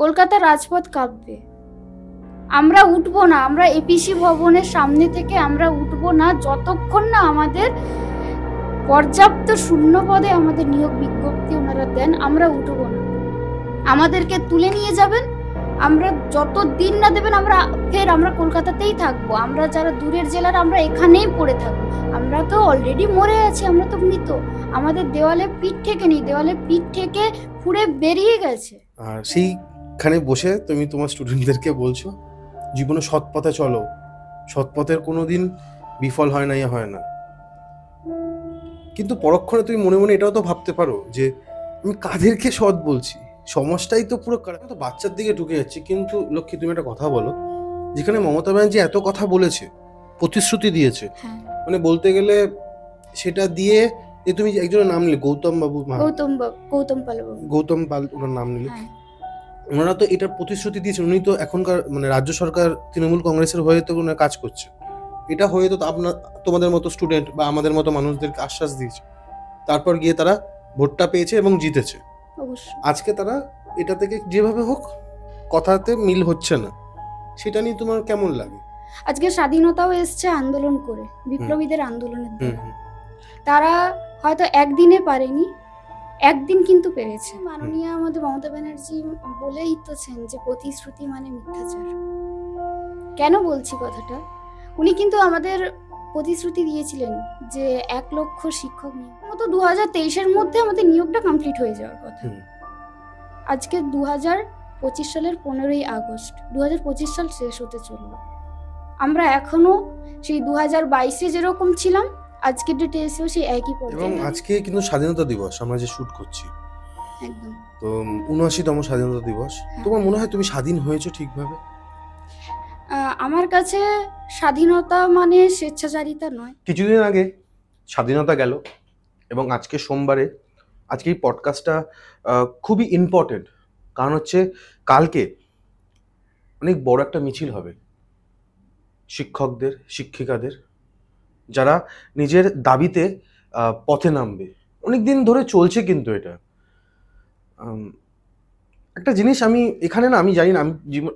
কলকাতার রাজপথ কাঁপবে। আমরা উঠবো না, আমরা এপিসি ভবনের সামনে থেকে আমরা উঠবো না যতক্ষণ না আমাদের পর্যাপ্ত শূন্য পদে আমাদের নিয়োগ বিজ্ঞপ্তি ওনারা দেন। আমরা উঠবো না, আমাদেরকে তুলে নিয়ে যাবেন। আমরা যত দিন না দেবেন আমরা কলকাতাতেই থাকবো। আমরা যারা দূরের জেলার আমরা এখানেই পড়ে থাকবো। আমরা তো অলরেডি মরে আছি, আমরা তো মৃত। আমাদের দেওয়ালে পিঠ থেকে নেই, দেওয়ালে পিঠ থেকে পুড়ে বেরিয়ে গেছে। আর সেইখানে বসে তুমি তোমার স্টুডেন্টদেরকে বলছো জীবনে সৎ পথে চলো, সৎ পথের কোনোদিন বিফল হয় না, হয় না। কিন্তু পরক্ষণে তুমি মনে মনে এটাও তো ভাবতে পারো যে আমি কাদেরকে সৎ বলছি, সমাজটাই তো পুরো তো বাচ্চার দিকে ঢুকে যাচ্ছে। কিন্তু লক্ষ্মী, তুমি একটা কথা বলো, যেখানে মমতা ব্যানার্জি এত কথা বলেছে, প্রতিশ্রুতি দিয়েছে, মানে বলতে গেলে সেটা দিয়ে যে তুমি একজনের নাম নিলে গৌতম পাল ওনার নাম নিলে, ওনারা তো এটার প্রতিশ্রুতি দিয়েছেন। উনি তো এখনকার মানে রাজ্য সরকার তৃণমূল কংগ্রেসের হয়ে তো ওনারা কাজ করছে। এটা হয়ে তো তোমাদের মতো স্টুডেন্ট বা আমাদের মতো মানুষদেরকে আশ্বাস দিয়েছে। তারপর গিয়ে তারা ভোটটা পেয়েছে এবং জিতেছে। আজকে তারা এটা থেকে যেভাবে হোক কথাতে মিল হচ্ছে না, সেটা নিয়ে তোমার কেমন লাগে? আজকে স্বাধীনতাও এসছে আন্দোলন করে, বিপ্লবীদের আন্দোলনের দ্বারা। তারা হয়তো একদিনে পারেনি, একদিন কিন্তু পেরেছে। মাননীয় আমাদের মমতা ব্যানার্জি বলেই তোছেন যে প্রতিশ্রুতি মানে মিথ্যাচার। কেন বলছি কথাটা? উনি কিন্তু আমাদের প্রতিশ্রুতি দিয়েছিলেন যে 1 লক্ষ শিক্ষক নিয়োগ, মতো 2023-এর মধ্যে আমাদের নিয়োগটা কমপ্লিট হয়ে যাওয়ার কথা। আজকে 2025 সালের 15ই আগস্ট, 2025 সাল শেষ হতে চলল। আমরা এখনো সেই 2022-এ যেরকম ছিলাম আজকের ডেটে এসেও সেই একই পর্যায়ে। এবং আজকে কিন্তু স্বাধীনতা দিবস আমরা যে শুট করছি, একদম তো 79তম স্বাধীনতা দিবস। তোমার মনে হয় তুমি স্বাধীন হয়েছো ঠিকভাবে? আমার কাছে স্বাধীনতা মানে স্বেচ্ছাচারিতা নয়। কিছুদিন আগে স্বাধীনতা গেল এবং আজকে সোমবারে আজকে এই পডকাস্টটা খুবই ইম্পর্টেন্ট, কারণ হচ্ছে কালকে অনেক বড় একটা মিছিল হবে শিক্ষকদের, শিক্ষিকাদের, যারা নিজের দাবিতে পথে নামবে। অনেক দিন ধরে চলছে কিন্তু এটা। একটা জিনিস আমি এখানে না, আমি জানি না,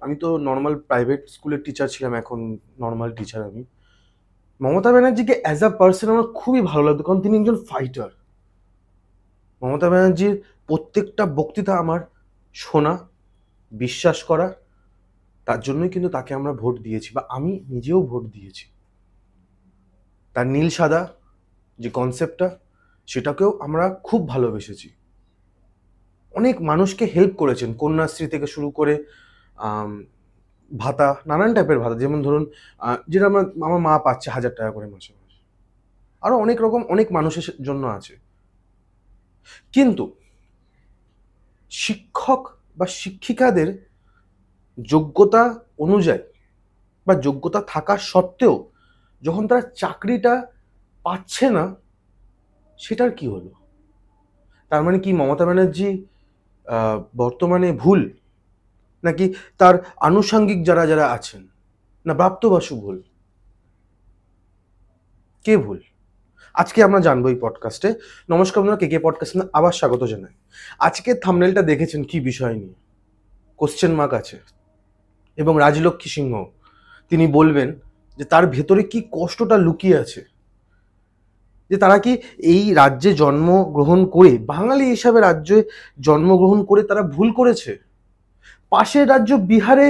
আমি তো নর্মাল প্রাইভেট স্কুলের টিচার ছিলাম, এখন নর্মাল টিচার আমি। মমতা ব্যানার্জিকে অ্যাজ আ পার্সন আমার খুবই ভালো লাগতো, কারণ তিনি একজন ফাইটার। মমতা ব্যানার্জির প্রত্যেকটা বক্তৃতা আমার শোনা, বিশ্বাস করা, তার জন্যই কিন্তু তাকে আমরা ভোট দিয়েছি, বা আমি নিজেও ভোট দিয়েছি। তার নীল সাদা যে কনসেপ্টটা, সেটাকেও আমরা খুব ভালোবেসেছি। অনেক মানুষকে হেল্প করেছেন, কন্যাশ্রী থেকে শুরু করে ভাতা, নানান টাইপের ভাতা, যেমন ধরুন যেটা আমার মা পাচ্ছে 1000 টাকা করে মাসে মাসে, আরও অনেক রকম অনেক মানুষের জন্য আছে। কিন্তু শিক্ষক বা শিক্ষিকাদের যোগ্যতা অনুযায়ী বা যোগ্যতা থাকা সত্ত্বেও যখন তারা চাকরিটা পাচ্ছে না, সেটার কি হলো? তার মানে কি মমতা ব্যানার্জি বর্তমানে ভুল, নাকি তার আনুষঙ্গিক যারা যারা আছেন, না প্রাপ্তবয়স্ক ভুল? কে ভুল? আজকে আমরা জানবো এই পডকাস্টে। নমস্কার বন্ধুরা, কে পডকাস্টে আবার স্বাগত জানাই। আজকে থাম্বনেলটা দেখেছেন কি বিষয় নিয়ে? কোশ্চেন মার্ক আছে, এবং রাজলক্ষ্মী সিংহ তিনি বলবেন যে তার ভেতরে কি কষ্টটা লুকিয়ে আছে, যে তারা কি এই রাজ্যে জন্মগ্রহণ করে, বাঙালি হিসাবে রাজ্যে জন্মগ্রহণ করে তারা ভুল করেছে? পাশের রাজ্য বিহারে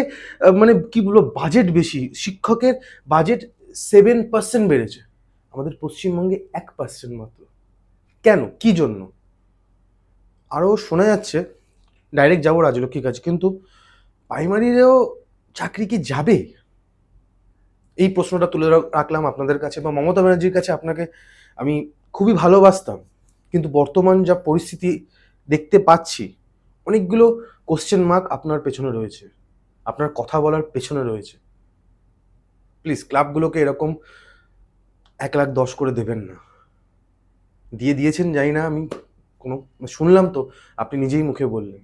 মানে কি বলবো, বাজেট বেশি, শিক্ষকের বাজেট 7% বেড়েছে, আমাদের পশ্চিমবঙ্গে 1% মাত্র। কেন, কি জন্য? আরও শোনা যাচ্ছে, ডাইরেক্ট যাবো রাজলক্ষ্মীর কাছে, কিন্তু প্রাইমারিরেও চাকরি কি যাবে? এই প্রশ্নটা তুলে রাখলাম আপনাদের কাছে, বা মমতা ব্যানার্জির কাছে। আপনাকে আমি খুবই ভালোবাসতাম, কিন্তু বর্তমান যা পরিস্থিতি দেখতে পাচ্ছি, অনেকগুলো কোশ্চেন মার্ক আপনার পেছনে রয়েছে, আপনার কথা বলার পেছনে রয়েছে। প্লিজ ক্লাবগুলোকে এরকম 1,10,000 করে দেবেন না। দিয়েছেন জানি না, আমি কোনো শুনলাম তো, আপনি নিজেই মুখে বললেন।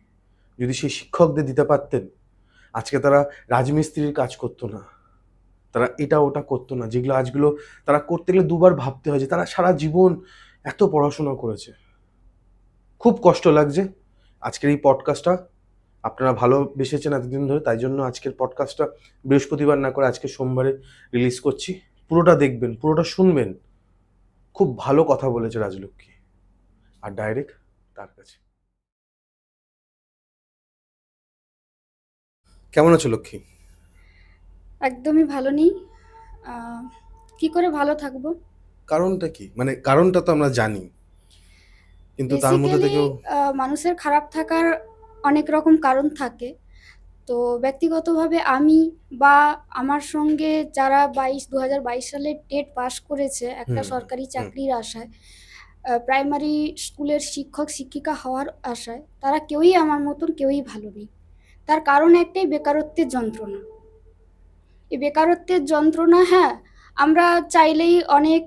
যদি সেই শিক্ষকদের দিতে পারতেন, আজকে তারা রাজমিস্ত্রির কাজ করতো না, তারা এটা ওটা করতো না, যেগুলো আজগুলো তারা করতে গেলে দুবার ভাবতে হয়, যে তারা সারা জীবন এত পড়াশোনা করেছে। খুব কষ্ট লাগছে। আজকের এই পডকাস্টটা আপনারা ভালোবেসেছেন এতদিন ধরে, তাই জন্য আজকের পডকাস্টটা বৃহস্পতিবার না করে আজকে সোমবারে রিলিজ করছি। পুরোটা দেখবেন, পুরোটা শুনবেন। খুব ভালো কথা বলেছে রাজলক্ষ্মী, আর ডাইরেক্ট তার কাছে। কেমন আছো লক্ষ্মী? একদমই ভালো নেই। কি করে ভালো থাকবো? কারণটা কি? মানে কারণটা তো আমরা জানি, কিন্তু তার মধ্যে বেসিক্যালি থেকেও মানুষের খারাপ থাকার অনেক রকম কারণ থাকে। তো ব্যক্তিগতভাবে আমি বা আমার সঙ্গে যারা 2022 সালে টেট পাস করেছে একটা সরকারি চাকরির আশায়, প্রাইমারি স্কুলের শিক্ষক শিক্ষিকা হওয়ার আশায়, তারা কেউই আমার মতন কেউই ভালো নেই। তার কারণ একটাই, বেকারত্বের যন্ত্রণা। এই বেকারত্বের যন্ত্রণা, হ্যাঁ, আমরা চাইলেই অনেক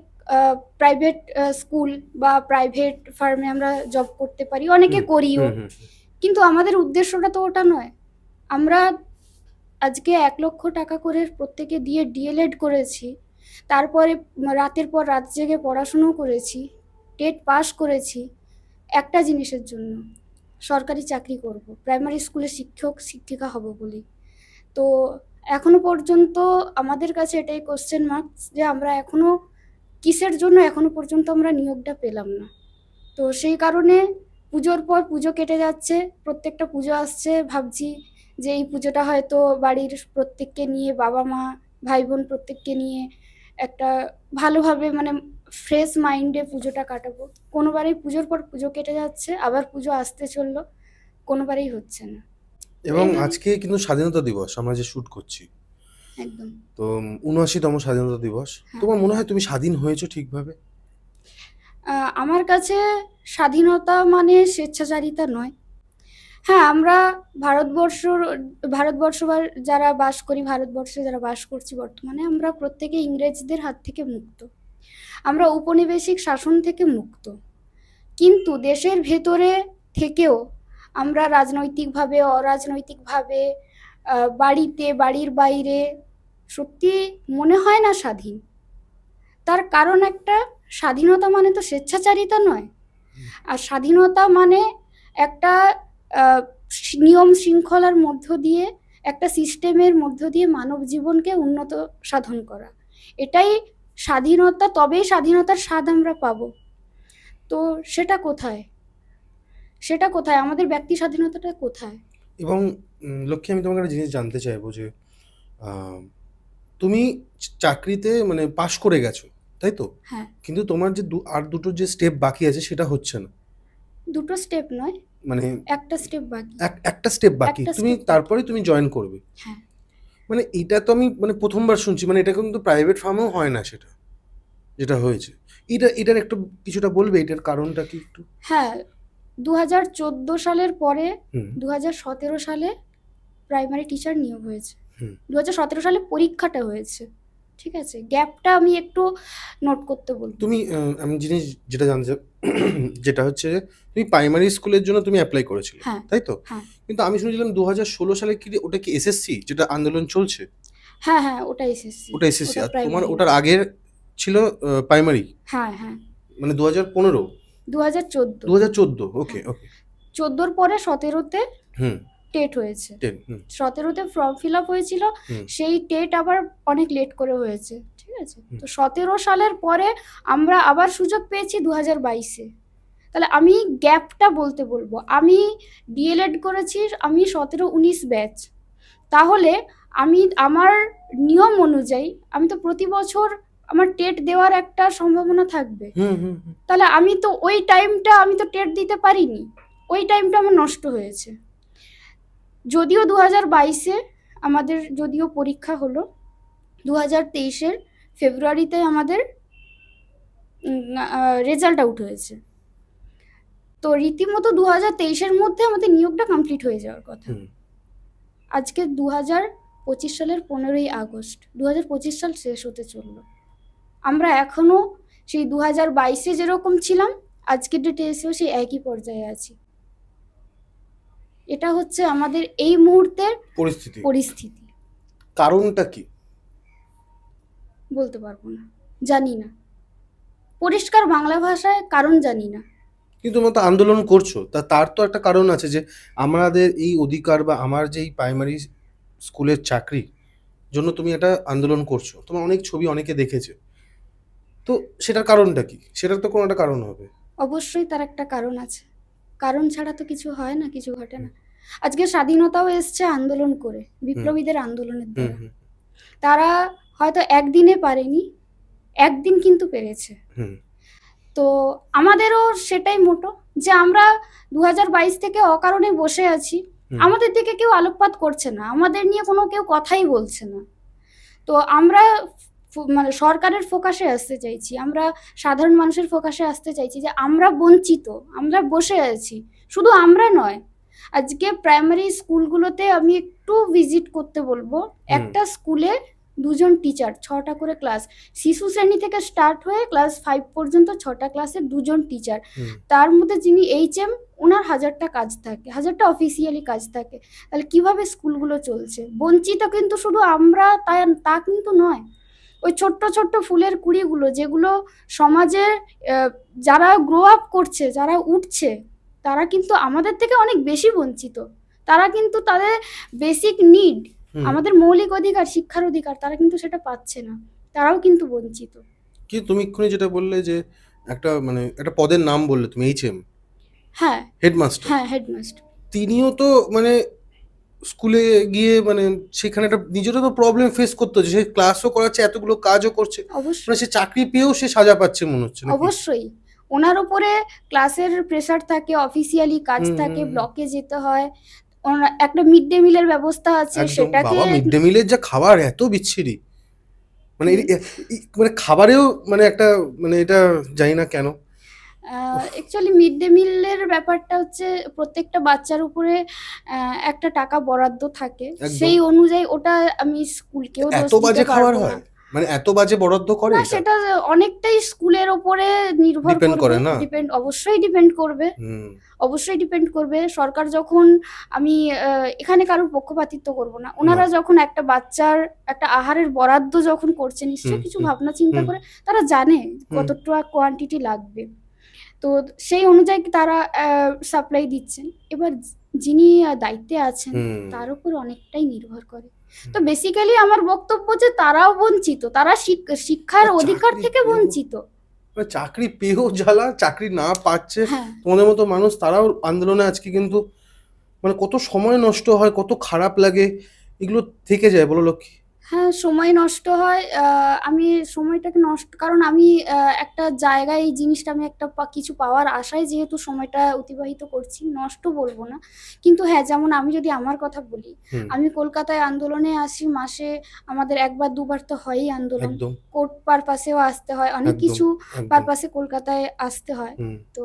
প্রাইভেট স্কুল বা প্রাইভেট ফার্মে আমরা জব করতে পারি, অনেকে করিও, কিন্তু আমাদের উদ্দেশ্যটা তো ওটা নয়। আমরা আজকে 1,00,000 টাকা করে প্রত্যেকে দিয়ে ডিএলএড করেছি, তারপরে রাতের পর রাত জেগে পড়াশুনো করেছি, টেট পাস করেছি একটা জিনিসের জন্য, সরকারি চাকরি করব, প্রাইমারি স্কুলের শিক্ষক শিক্ষিকা হব বলি। তো এখনো পর্যন্ত আমাদের কাছে এটাই কোশ্চেন মার্কস যে আমরা এখনো কিসের জন্য এখনো পর্যন্ত আমরা নিয়োগটা পেলাম না। তো সেই কারণে পুজোর পর পুজো কেটে যাচ্ছে, প্রত্যেকটা পুজো আসছে, ভাবছি যে এই পুজোটা হয়তো বাড়ির প্রত্যেককে নিয়ে, বাবা মা ভাই বোন প্রত্যেককে নিয়ে একটা ভালোভাবে মানে ফ্রেশ মাইন্ডে পুজোটা কাটাবো। কোনোবারেই পুজোর পর পুজো কেটে যাচ্ছে, আবার পুজো আসতে চললো, কোনোবারেই হচ্ছে না। এবং আজকে কিন্তু স্বাধীনতা দিবস আমরা যে শুট করছি, একদম। তো ৭৯তম স্বাধীনতা দিবস। তোমার মনে হয় তুমি স্বাধীন হয়েছো ঠিকভাবে? আমার কাছে স্বাধীনতা মানে স্বেচ্ছাচারিতা নয়। হ্যাঁ, আমরা ভারতবর্ষ বা যারা বাস করি, ভারতবর্ষে যারা বাস করছি বর্তমানে, আমরা প্রত্যেকে ইংরেজদের হাত থেকে মুক্ত, আমরা উপনিবেশিক শাসন থেকে মুক্ত। কিন্তু দেশের ভেতরে থেকেও আমরা রাজনৈতিকভাবে, অরাজনৈতিকভাবে, বাড়িতে, বাড়ির বাইরে সত্যি মনে হয় না স্বাধীন। তার কারণ একটা, স্বাধীনতা মানে তো স্বেচ্ছাচারিতা নয়, আর স্বাধীনতা মানে একটা নিয়ম শৃঙ্খলার মধ্য দিয়ে, একটা সিস্টেমের মধ্য দিয়ে মানব জীবনকে উন্নত সাধন করা, এটাই স্বাধীনতা। তবেই স্বাধীনতার স্বাদ আমরা পাবো। তো সেটা কোথায়, সেটা কোথায়, আমাদের ব্যক্তি স্বাধীনতাটা কোথায়? এবং লক্ষ্মী, আমি তোমাকে একটা জিনিস জানতে চাইবো যে তুমি চাকরিতে মানে পাশ করে গেছো, তাই তো? হ্যাঁ। কিন্তু তোমার যে আর দুটো যে স্টেপ বাকি আছে সেটা হচ্ছে না। দুটো স্টেপ নয়, মানে একটা স্টেপ বাকি। একটা স্টেপ বাকি, একটা তুমি step বাকি। তারপরে তুমি জয়েন করবে। হ্যাঁ। মানে এটা তো আমি মানে প্রথমবার শুনছি, মানে এটা কিন্তু প্রাইভেট ফার্মেও হয় না সেটা, যেটা হয়েছে। এটার একটু কিছুটা বলবে, এটার কারণটা কি একটু? হ্যাঁ, 2014 সালের পরে 2017 সালে প্রাইমারি টিচার নিয়োগ হয়েছে। 2017 সালে পরীক্ষাটা হয়েছে, ঠিক আছে? গ্যাপটা আমি একটু নোট করতে বলবো। তুমি আমি জিনিস যেটা জানতে যেটা হচ্ছে তুমি প্রাইমারি স্কুলের জন্য তুমি অ্যাপ্লাই করেছিলে, হ্যাঁ। তাই তো? হ্যাঁ। কিন্তু আমি শুনেছিলাম 2016 সালে কি ওটা কি এসএসসি, যেটা আন্দোলন চলছে? হ্যাঁ হ্যাঁ, ওটা এসএসসি। ওটা এসএসসি, আর তোমার ওটার আগের ছিল প্রাইমারি। হ্যাঁ হ্যাঁ, 2015 2014। 2014, ওকে ওকে। 14 পরে 17তে টেট হয়েছে। 17তে ফর্ম ফিল আপ হয়েছিল, সেই টেট আবার অনেক লেট করে হয়েছে, ঠিক আছে? তো 17 সালের পরে আমরা আবার সুযোগ পেয়েছি 2022-এ। তাহলে আমি গ্যাপটা বলতে বলবো, আমি ডিএলএড করেছি আমি 17-19 ব্যাচ, তাহলে আমি আমার নিয়ম অনুযায়ী আমি তো প্রতি বছর আমার টেট দেওয়ার একটা সম্ভাবনা থাকবে। তাহলে আমি তো ওই টাইমটা আমি তো টেট দিতে পারিনি, ওই টাইমটা আমার নষ্ট হয়েছে। যদিও 2022-এ আমাদের যদিও পরীক্ষা হলো, 2023-এর ফেব্রুয়ারিতে আমাদের রেজাল্ট আউট হয়েছে। তো রীতিমতো 2023-এর মধ্যে আমাদের নিয়োগটা কমপ্লিট হয়ে যাওয়ার কথা। আজকে 2025 সালের 15ই আগস্ট, 2025 সাল শেষ হতে চললো। আমরা এখনো সেই 2022-এ যেরকম ছিলাম আজকের ডেটে এসেও সেই একই পর্যায়ে আছি। এটা হচ্ছে আমাদের এই মুহূর্তের পরিস্থিতি। কারণটা কি বলতে পারবো না, জানি না, পরিষ্কার বাংলা ভাষায় কারণ জানি না। কিন্তু তোমরা তো আন্দোলন করছো, তার তো একটা কারণ আছে যে আমাদের এই অধিকার বা আমার যে এই প্রাইমারি স্কুলের চাকরি জন্য তুমি একটা আন্দোলন করছো, তোমার অনেক ছবি অনেকে দেখেছে, তো সেটার কারণটা কি? সেটার তো কোনো একটা কারণ হবে। অবশ্যই তার একটা কারণ আছে। কারণ ছাড়া তো কিছু হয় না, কিছু ঘটে না। আজকে স্বাধীনতাও এসছে আন্দোলন করে, বিপ্লবীদের আন্দোলনের হুম দ্বারা। হুম তারা হয়তো একদিনে পারেনি, একদিন কিন্তু পেরেছে। হুম তো আমাদেরও সেটাই মোটো, যে আমরা 2022 থেকে অকারণে বসে আছি। হুম আমাদের দিকে কেউ আলোকপাত করছে না, আমাদের নিয়ে কোনো কেউ কথাই বলছে না। তো আমরা মানে সরকারের ফোকাসে আসতে চাইছি, আমরা সাধারণ মানুষের ফোকাসে আসতে চাইছি যে আমরা বঞ্চিত, আমরা বসে আছি। শুধু আমরা নয়, আজকে প্রাইমারি স্কুলগুলোতে আমি একটু ভিজিট করতে বলবো। একটা স্কুলে 2জন টিচার, 6টা করে ক্লাস, শিশু শ্রেণী থেকে স্টার্ট হয়ে ক্লাস 5 পর্যন্ত 6টা ক্লাসে 2জন টিচার। তার মধ্যে যিনি HM, ওনার 1000টা কাজ থাকে, 1000টা অফিসিয়ালি কাজ থাকে। তাহলে কিভাবে স্কুলগুলো চলছে? বঞ্চিত কিন্তু শুধু আমরা, তা কিন্তু নয়। ওই ছোট্ট ছোট্ট ফুলের কুড়িগুলো, যেগুলো সমাজে যারা গ্রো আপ করছে, যারা উঠছে, তারা কিন্তু আমাদের থেকে অনেক বেশি বঞ্চিত। তারা কিন্তু তাদের বেসিক নিড, আমাদের মৌলিক অধিকার, শিক্ষার অধিকার, তারা কিন্তু সেটা পাচ্ছে না, তারাও কিন্তু বঞ্চিত। কি তুমি এক্ষুনি যেটা বললে যে একটা মানে একটা পদের নাম বললে তুমি, HM, হ্যাঁ হেডমাস্টার, হ্যাঁ, হেডমাস্টার। তিনিও তো মানে স্কুলে গিয়ে মানে সেখানে একটা নিজেরও তো প্রবলেম ফেস করতে হচ্ছে, সে ক্লাসও করাচ্ছে, এতগুলো কাজও করছে, মানে অবশ্যই সে চাকরি পেয়েও সে সাজা পাচ্ছে মনে হচ্ছে নাকি? অবশ্যই ওনার উপরে ক্লাসের প্রেসার থাকে, অফিসিয়ালি কাজ থাকে, ব্লকে যেতে হয়। একটা মিড ডে মিলের ব্যবস্থা আছে, একদম সেটাকে বাবা, মিড ডে মিলের যা খাবার এত বিচ্ছিরি, মানে মানে খাবারেও মানে একটা মানে এটা জানি না কেন। অ্যাকচুয়ালি মিড ডে মিলের ব্যাপারটা হচ্ছে প্রত্যেকটা বাচ্চার উপরে একটা টাকা বরাদ্দ থাকে, একদম। সেই অনুযায়ী ওটা আমি স্কুলকেও দোষ এত দিতে বাজে খাবার পারবো হয়, না। মানে এত বাজে বরাদ্দ করে না, এটা? সেটা অনেকটাই স্কুলের ওপরে নির্ভর ডিপেন্ড করবে, করে না? অবশ্যই ডিপেন্ড করবে, অবশ্যই ডিপেন্ড করবে। সরকার যখন, আমি এখানে কারোর পক্ষপাতিত্ব করব না, ওনারা যখন একটা বাচ্চার একটা আহারের বরাদ্দ যখন করছে, নিশ্চয়ই কিছু ভাবনা চিন্তা করে তারা জানে কতটা কোয়ান্টিটি লাগবে, তো সেই অনুযায়ী তারা সাপ্লাই দিচ্ছেন। এবার যিনি দায়িত্বে আছেন তার উপর অনেকটাই নির্ভর করে। তো বেসিক্যালি আমার বক্তব্য যে তারাও বঞ্চিত, তারা শিক্ষার অধিকার থেকে বঞ্চিত। চাকরি পেয়েও জ্বালা, চাকরি না পাচ্ছে তোমাদের মতো মানুষ, তারাও আন্দোলনে আজকে কিন্তু মানে কত সময় নষ্ট হয়, কত খারাপ লাগে, এগুলো থেকে যায় বলো লক্ষ্মী? হ্যাঁ, সময় নষ্ট হয়। আমি সময়টাকে নষ্ট, কারণ আমি একটা জায়গায় এই জিনিসটা আমি একটা কিছু পাওয়ার আশায় যেহেতু সময়টা অতিবাহিত করছি, নষ্ট বলবো না। কিন্তু হ্যাঁ, যেমন আমি যদি আমার কথা বলি, আমি কলকাতায় আন্দোলনে আসি, মাসে আমাদের 1 বার 2 বার তো হয়ই আন্দোলন, কোর্ট পারপাসেও আসতে হয়, অনেক কিছু পারপাসে কলকাতায় আসতে হয়। তো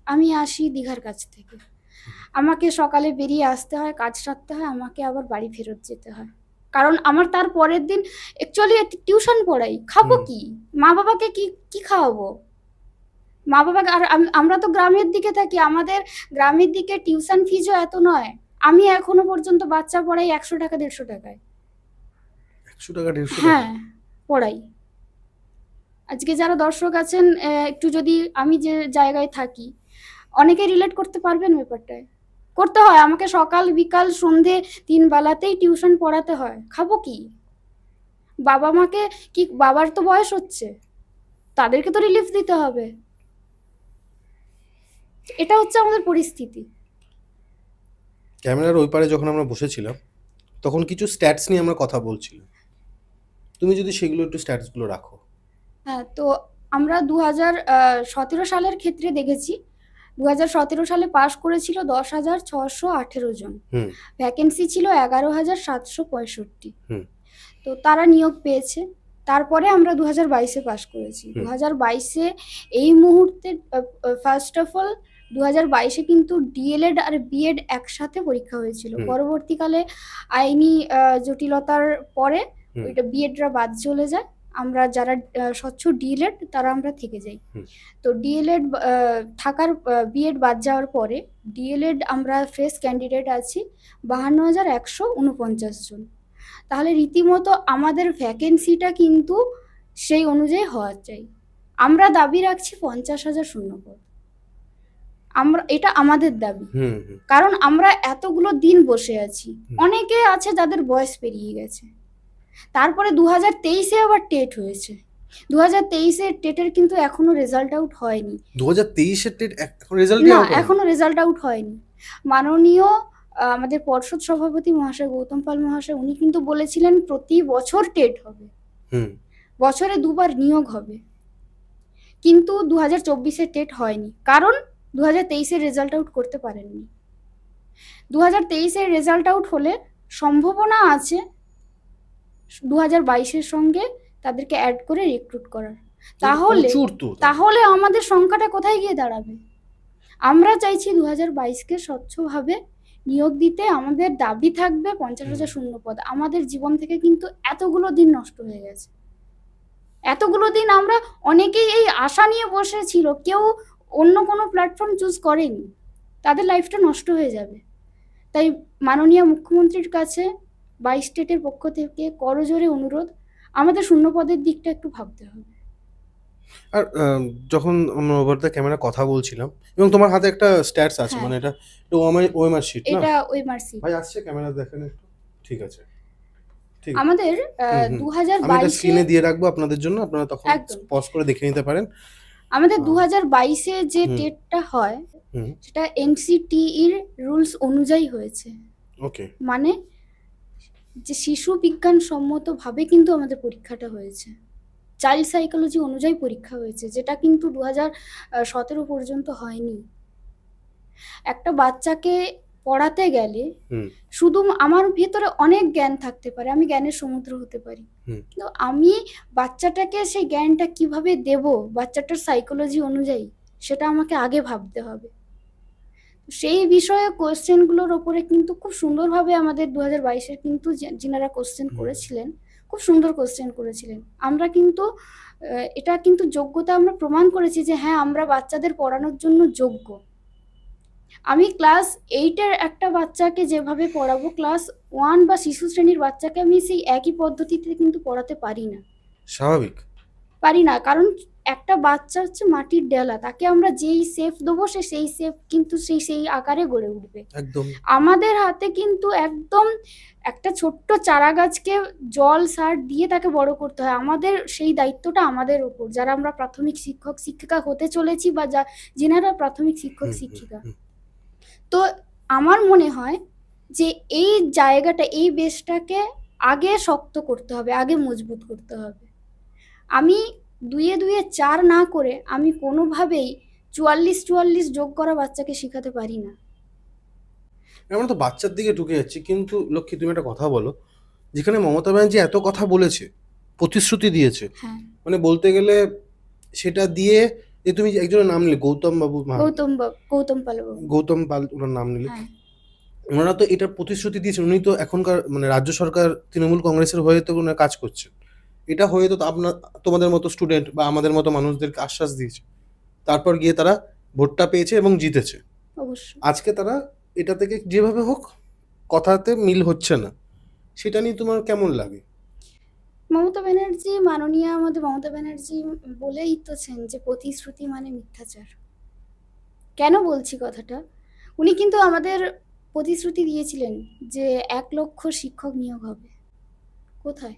আমি আসি দীঘার কাছ থেকে, আমাকে সকালে বেরিয়ে আসতে হয়, কাজ সারতে হয়, আমাকে আবার বাড়ি ফেরত যেতে হয়, কারণ আমার তার পরের দিন অ্যাকচুয়ালি টিউশন পড়াই, খাবো কি? মা বাবাকে কি খাওয়াবো? মা বাবাকে, আর আমরা তো গ্রামের দিকে থাকি, আমাদের গ্রামের দিকে টিউশন ফিজও এত নয়। আমি এখনো পর্যন্ত বাচ্চা পড়াই 100 টাকা 150 টাকায়। 100 টাকা 150 টাকা? হ্যাঁ, পড়াই। আজকে যারা দর্শক আছেন, একটু যদি, আমি যে জায়গায় থাকি, অনেকে রিলেট করতে পারবেন ব্যাপারটায়। করতে হয় আমাকে, সকাল বিকাল সন্ধে 3 বেলাতেই টিউশন পড়াতে হয়, খাবো কি? বাবা মাকে কি, বাবার তো বয়স হচ্ছে, তাদেরকে তো রিলিফ দিতে হবে। এটা হচ্ছে আমাদের পরিস্থিতি। ক্যামেরার ওই পারে যখন আমরা বসেছিলাম তখন কিছু স্ট্যাটস নিয়ে আমরা কথা বলছিলাম, তুমি যদি সেগুলো একটু স্ট্যাটসগুলো রাখো। হ্যাঁ, তো আমরা 2017 সালের ক্ষেত্রে দেখেছি, 2017 সালে পাশ করেছিল 10,618 জন, ভ্যাকেন্সি ছিল 11,765। তো তারা নিয়োগ পেয়েছে। তারপরে আমরা 2022-এ পাশ করেছি। 2022-এ এই মুহূর্তে ফার্স্ট অফ অল 2022-এ কিন্তু ডিএলএড আর বিএড একসাথে পরীক্ষা হয়েছিল। পরবর্তীকালে আইনি জটিলতার পরে ওইটা বিএডরা বাদ চলে যায়, আমরা যারা স্বচ্ছ ডিএলএড তারা আমরা থেকে যাই। তো ডিএলএড থাকার, বিএড বাদ যাওয়ার পরে ডিএলএড আমরা ফ্রেশ ক্যান্ডিডেট আছি 52,149 জন। তাহলে রীতিমতো আমাদের ভ্যাকেন্সিটা কিন্তু সেই অনুযায়ী হওয়া চাই। আমরা দাবি রাখছি 50,000 শূন্যপদ। আমরা, এটা আমাদের দাবি। কারণ আমরা এতগুলো দিন বসে আছি, অনেকে আছে যাদের বয়স পেরিয়ে গেছে। তারপরে 2023-এ আবার টেট হয়েছে। 2023-এর টেটের কিন্তু এখনো রেজাল্ট আউট হয়নি। 2023-এর টেট এখনো রেজাল্ট আউট হয়নি। মাননীয় আমাদের পর্ষদ সভাপতি মহাশয় গৌতম পাল মহাশয়, উনি কিন্তু বলেছিলেন প্রতি বছর টেট হবে, বছরে 2 বার নিয়োগ হবে। কিন্তু 2024-এর টেট হয়নি, কারণ 2023-এর রেজাল্ট আউট করতে পারেননি। 2023-এর রেজাল্ট আউট হলে সম্ভাবনা আছে 2022-এর সঙ্গে তাদেরকে অ্যাড করে রিক্রুট করার। তাহলে আমাদের সংখ্যাটা কোথায় গিয়ে দাঁড়াবে? আমরা চাইছি 2022-কে স্বচ্ছভাবে নিয়োগ দিতে। আমাদের দাবি থাকবে 50,000 শূন্য পদ। আমাদের জীবন থেকে কিন্তু এতগুলো দিন নষ্ট হয়ে গেছে, এতগুলো দিন আমরা অনেকেই এই আশা নিয়ে বসেছিল, কেউ অন্য কোনো প্ল্যাটফর্ম চুজ করেনি, তাদের লাইফটা নষ্ট হয়ে যাবে। তাই মাননীয় মুখ্যমন্ত্রীর কাছে 22 স্টেটের পক্ষ থেকে করজোরে অনুরোধ, আমাদের শূন্য পদের দিকটা একটু ভাবতে হবে। আর যখন আমরা ওভার দ্য ক্যামেরা কথা বলছিলাম, এবং তোমার হাতে একটা স্ট্যাটস আছে, মানে এটা তো ওএমআর শিট না? এটা ওএমআর শিট। ভাই আসছে, ক্যামেরা দেখেন একটু। ঠিক আছে, ঠিক। আমাদের 2022-এ স্ক্রিনে দিয়ে রাখবো আপনাদের জন্য, আপনারা তখন পজ করে দেখে নিতে পারেন। আমাদের 2022-এ যে টেটটা হয় সেটা এনসিটিইর রুলস অনুযায়ী হয়েছে। ওকে, মানে যে শিশু বিজ্ঞান সম্মতভাবে কিন্তু আমাদের পরীক্ষাটা হয়েছে, চাইল্ড সাইকোলজি অনুযায়ী পরীক্ষা হয়েছে, যেটা কিন্তু 2017 পর্যন্ত হয়নি। একটা বাচ্চাকে পড়াতে গেলে শুধু আমার ভিতরে অনেক জ্ঞান থাকতে পারে, আমি জ্ঞানের সমুদ্র হতে পারি, কিন্তু আমি বাচ্চাটাকে সেই জ্ঞানটা কিভাবে দেব বাচ্চাটার সাইকোলজি অনুযায়ী, সেটা আমাকে আগে ভাবতে হবে। সেই বিষয়ে কোয়েশ্চেনগুলোর ওপরে কিন্তু খুব সুন্দরভাবে আমাদের 2022-এর কিন্তু যিনারা কোয়েশ্চেন করেছিলেন, খুব সুন্দর কোয়েশ্চেন করেছিলেন। আমরা কিন্তু এটা কিন্তু যোগ্যতা আমরা প্রমাণ করেছি যে হ্যাঁ, আমরা বাচ্চাদের পড়ানোর জন্য যোগ্য। আমি ক্লাস 8-এর একটা বাচ্চাকে যেভাবে পড়াবো, ক্লাস 1 বা শিশু শ্রেণীর বাচ্চাকে আমি সেই একই পদ্ধতিতে কিন্তু পড়াতে পারি না। স্বাভাবিক পারি না, কারণ একটা বাচ্চা হচ্ছে মাটির ডেলা, তাকে আমরা যেই শেপ দেবো সেই শেপ কিন্তু সেই আকারে গড়ে উঠবে। একদম আমাদের হাতে কিন্তু একদম একটা ছোট্ট চারা গাছকে জল সার দিয়ে তাকে বড় করতে হয়। আমাদের সেই দায়িত্বটা আমাদের উপর, যারা আমরা প্রাথমিক শিক্ষক শিক্ষিকা হতে চলেছি বা যিনারা প্রাথমিক শিক্ষক শিক্ষিকা। তো আমার মনে হয় যে এই জায়গাটা, এই বেসটাকে আগে শক্ত করতে হবে, আগে মজবুত করতে হবে। আমি 2-2 4 না করে আমি কোনোভাবেই 44 যোগ করা বাচ্চাকে শেখাতে পারি না। আমরা তো বাচ্চার দিকে ঢুকে যাচ্ছি, কিন্তু লক্ষ্মী তুমি একটা কথা বলো, যেখানে মমতা ব্যানার্জি এত কথা বলেছে, প্রতিশ্রুতি দিয়েছে, মানে বলতে গেলে সেটা দিয়ে যে তুমি একজনের নাম নিলে, গৌতম পাল ওনার নাম নিলে, ওনারা তো এটা প্রতিশ্রুতি দিয়েছেন। উনি তো এখনকার মানে রাজ্য সরকার তৃণমূল কংগ্রেসের হয়ে তো ওনারা কাজ করছেন। এটা হয়ে তো তোমাদের মতো স্টুডেন্ট বা আমাদের মতো মানুষদেরকে আশ্বাস দিয়েছে, তারপর গিয়ে তারা ভোটটা পেয়েছে এবং জিতেছে। আজকে তারা এটা থেকে যেভাবে হোক কথাতে মিল হচ্ছে না, সেটা নিয়ে তোমার কেমন লাগে? মাননীয় আমাদের মমতা ব্যানার্জি বলেই তোছেন যে প্রতিশ্রুতি মানে মিথ্যাচার। কেন বলছি কথাটা? উনি কিন্তু আমাদের প্রতিশ্রুতি দিয়েছিলেন যে 1 লক্ষ শিক্ষক নিয়োগ হবে। কোথায়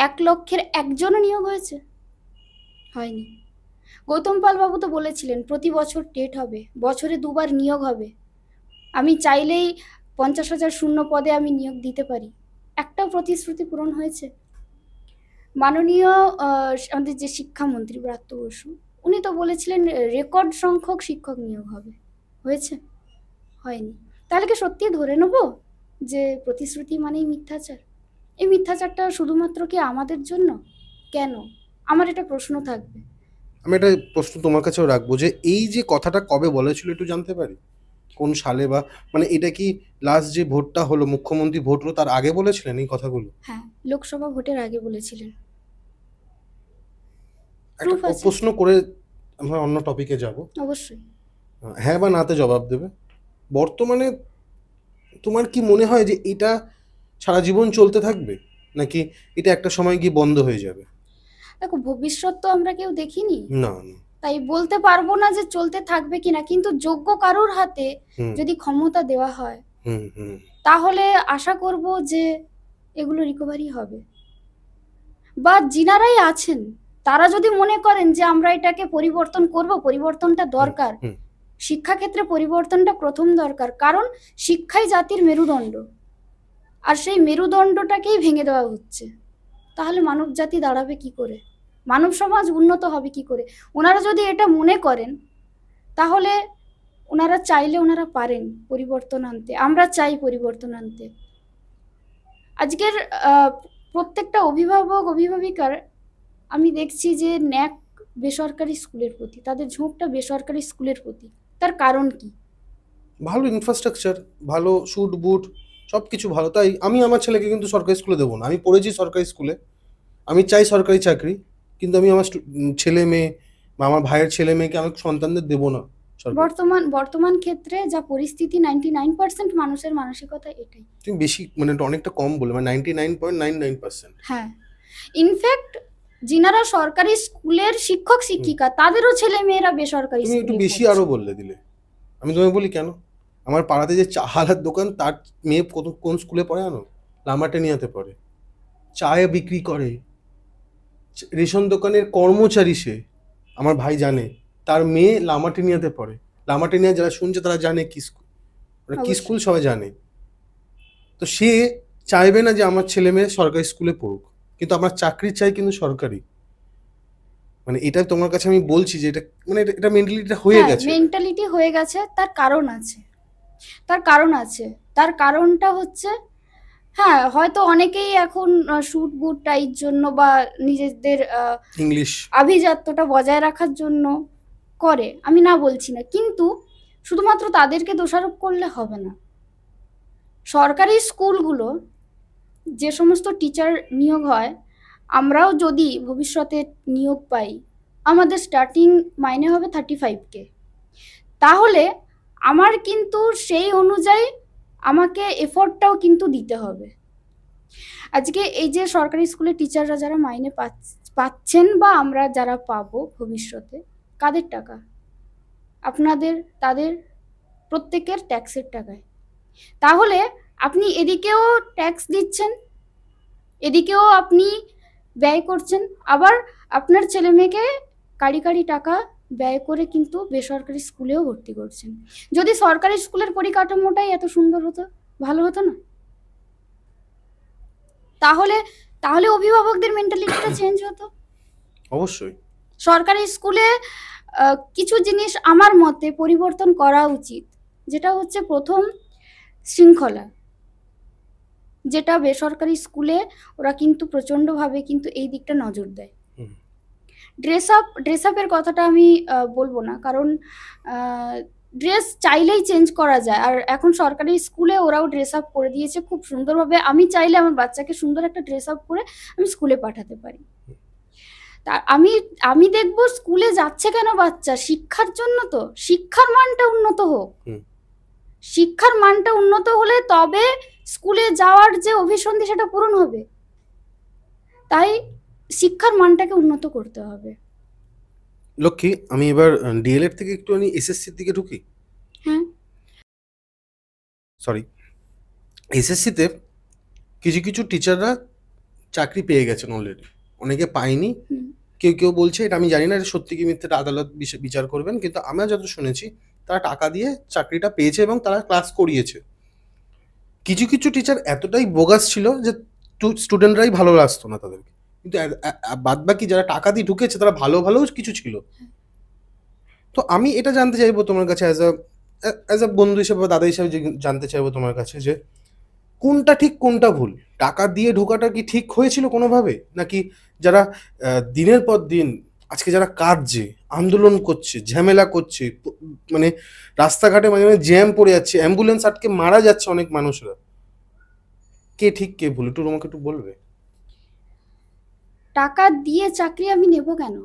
1 লক্ষের একজনও নিয়োগ হয়েছে? হয়নি। গৌতম পাল বাবু তো বলেছিলেন প্রতি বছর টেট হবে, বছরে 2 বার নিয়োগ হবে, আমি চাইলেই 50,000 শূন্য পদে আমি নিয়োগ দিতে পারি। একটাও প্রতিশ্রুতি পূরণ হয়েছে? মাননীয় আমাদের যে শিক্ষামন্ত্রী ব্রাত্য বসু, উনি তো বলেছিলেন রেকর্ড সংখ্যক শিক্ষক নিয়োগ হবে, হয়েছে? হয়নি। তাহলে কি সত্যি ধরে নেব যে প্রতিশ্রুতি মানেই মিথ্যাচার? এই মিথ্যাচারটা শুধুমাত্র কি আমাদের জন্য? কেন? আমার এটা প্রশ্ন থাকবে। আমি একটা প্রশ্ন তোমার কাছেও রাখবো, যে এই যে কথাটা কবে বলেছিল একটু জানতে পারি? কোন সালে? বা মানে এটা কি লাস্ট যে ভোটটা হলো, মুখ্যমন্ত্রী ভোট হলো, তার আগে বলেছিলেন এই কথাগুলো? হ্যাঁ, লোকসভা ভোটের আগে বলেছিলেন। একটা প্রশ্ন করে আমরা অন্য টপিকে যাব। অবশ্যই। হ্যাঁ বা নাতে জবাব দেবে। বর্তমানে তোমার কি মনে হয় যে এটা সারা জীবন চলতে থাকবে, নাকি এটা একটা সময় গিয়ে বন্ধ হয়ে যাবে? দেখো, ভবিষ্যৎ তো আমরা কেউ দেখিনি। না, তাই বলতে পারবো না যে চলতে থাকবে কিনা, কিন্তু যোগ্য কারোর হাতে যদি ক্ষমতা দেওয়া হয় তাহলে আশা করব যে এগুলো রিকভারি হবে। বা যিনারাই আছেন তারা যদি মনে করেন যে আমরা এটাকে পরিবর্তন করব, পরিবর্তনটা দরকার, শিক্ষাক্ষেত্রে পরিবর্তনটা প্রথম দরকার, কারণ শিক্ষাই জাতির মেরুদণ্ড, আর সেই মেরুদণ্ডটাকেই ভেঙে দেওয়া হচ্ছে। তাহলে মানব জাতি দাঁড়াবে কি করে, মানব সমাজ উন্নত হবে কি করে? ওনারা যদি এটা মনে করেন তাহলে ওনারা চাইলে ওনারা পারেন পরিবর্তন আনতে। আমরা চাই পরিবর্তন আনতে। আজকের প্রত্যেকটা অভিভাবক অভিভাবিকার আমি দেখছি যে ন্যাক বেসরকারি স্কুলের প্রতি, তাদের ঝোঁকটা বেসরকারি স্কুলের প্রতি। তার কারণ কি? ভালো ইনফ্রাস্ট্রাকচার, ভালো শুট বুট, সব কিছু ভালো। তাই আমি আমার ছেলেকে কিন্তু সরকারি স্কুলে দেবো না। আমি পড়েছি সরকারি স্কুলে, আমি চাই সরকারি চাকরি, কিন্তু আমি আমার ছেলে মেয়ে বা আমার ভাইয়ের ছেলে মেয়েকে আমি সন্তানদের দেবো না। বর্তমান ক্ষেত্রে যা পরিস্থিতি, 99% মানুষের মানসিকতা এটাই। তুমি বেশি মানে অনেকটা কম বলে, মানে 99.99%। হ্যাঁ, ইনফ্যাক্ট যিনারা সরকারি স্কুলের শিক্ষক শিক্ষিকা তাদেরও ছেলে মেয়েরা বেসরকারি তুমি একটু বেশি আরো বললে দিলে। আমি তোমায় বলি কেন, আমার পাড়াতে যে চাহালার দোকান, তার মেয়ে কোন স্কুলে পড়ে জানো? লামাটেনিয়াতে পড়ে, চায়ে বিক্রি করে, রেশন দোকানের কর্মচারী সে। আমার ভাই জানে তার মেয়ে লামাটেনিয়াতে পড়ে। লামাটেনিয়া যারা শুনছে তারা জানে কি স্কুল, কি স্কুল সবাই জানে। তো সে চাইবে না যে আমার ছেলে মেয়ে সরকারি স্কুলে পড়ুক, কিন্তু আমার চাকরি চাই কিন্তু সরকারি। মানে এটা তোমার কাছে আমি বলছি যে এটা মানে এটা মেন্টালিটিটা হয়ে গেছে, মেন্টালিটি হয়ে গেছে। তার কারণ আছে, তার কারণটা হচ্ছে, হ্যাঁ হয়তো অনেকেই এখন শুট বুট টাইর জন্য বা নিজেদের ইংলিশ আভিজাত্যটা বজায় রাখার জন্য করে, আমি না বলছি না, কিন্তু শুধুমাত্র তাদেরকে দোষারোপ করলে হবে না। সরকারি স্কুলগুলো যে সমস্ত টিচার নিয়োগ হয়, আমরাও যদি ভবিষ্যতে নিয়োগ পাই, আমাদের স্টার্টিং মাইনে হবে 35K। তাহলে আমার কিন্তু সেই অনুযায়ী আমাকে এফোর্টটাও কিন্তু দিতে হবে। আজকে এই যে সরকারি স্কুলের টিচাররা যারা মাইনে পাচ্ছেন বা আমরা যারা পাবো ভবিষ্যতে, কাদের টাকা? আপনাদের, তাদের প্রত্যেকের ট্যাক্সের টাকায়। তাহলে আপনি এদিকেও ট্যাক্স দিচ্ছেন, এদিকেও আপনি ব্যয় করছেন, আবার আপনার ছেলে মেয়েকে কাড়ি কাড়ি টাকা ব্যয় করে কিন্তু বেসরকারি স্কুলেও ভর্তি করছেন। যদি সরকারি স্কুলের পরিকাঠামোটাই এত সুন্দর হতো, ভালো হতো না? তাহলে অভিভাবকদের মেন্টালিটিটা চেঞ্জ হতো। অবশ্যই সরকারি স্কুলে কিছু জিনিস আমার মতে পরিবর্তন করা উচিত, যেটা হচ্ছে প্রথম শৃঙ্খলা, যেটা বেসরকারি স্কুলে ওরা কিন্তু প্রচণ্ডভাবে কিন্তু এই দিকটা নজর দেয়। ড্রেস আপের কথাটা আমি বলবো না, কারণ ড্রেস চাইলেই চেঞ্জ করা যায়, আর এখন সরকারি স্কুলে ওরাও ড্রেস আপ করে দিয়েছে খুব সুন্দরভাবে। আমি চাইলে আমার বাচ্চাকে সুন্দর একটা ড্রেস আপ করে আমি স্কুলে পাঠাতে পারি। তা আমি দেখবো স্কুলে যাচ্ছে কেন বাচ্চা, শিক্ষার জন্য। তো শিক্ষার মানটা উন্নত হোক, শিক্ষার মানটা উন্নত হলে তবে স্কুলে যাওয়ার যে অভিসন্ধি সেটা পূরণ হবে। তাই শিক্ষার মানটাকে উন্নত করতে হবে। লক্ষ্মী, আমি এবার ডিএলএড থেকে একটু এসএসসির দিকে ঢুকি। হ্যাঁ, সরি, এসএসসিতে কিছু কিছু টিচাররা চাকরি পেয়ে গেছেন অলরেডি, অনেকে পায়নি। কেউ বলছে, এটা আমি জানি না সত্যি কি মিথ্যে, আদালত বিচার করবেন, কিন্তু আমরা যত শুনেছি তারা টাকা দিয়ে চাকরিটা পেয়েছে এবং তারা ক্লাস করিয়েছে। কিছু কিছু টিচার এতটাই বোগাস ছিল যে স্টুডেন্টরাই ভালো লাগতো না তাদেরকে, কিন্তু বাদ বাকি যারা টাকা দিয়ে ঢুকেছে তারা ভালো কিছু ছিল। তো আমি এটা জানতে চাইবো তোমার কাছে অ্যাজ আ বন্ধু হিসেবে বা দাদা হিসেবে জানতে চাইবো তোমার কাছে যে কোনটা ঠিক কোনটা ভুল? টাকা দিয়ে ঢোকাটা কি ঠিক হয়েছিল কোনোভাবে, নাকি যারা দিনের পর দিন আজকে যারা কাঁদছে, আন্দোলন করছে, ঝামেলা করছে, মানে রাস্তাঘাটে মাঝে মাঝে জ্যাম পড়ে যাচ্ছে, অ্যাম্বুলেন্স আটকে মারা যাচ্ছে অনেক মানুষরা, কে ঠিক কে ভুল একটু আমাকে একটু বলবে? টাকা দিয়ে চাকরি আমি নেব কেন?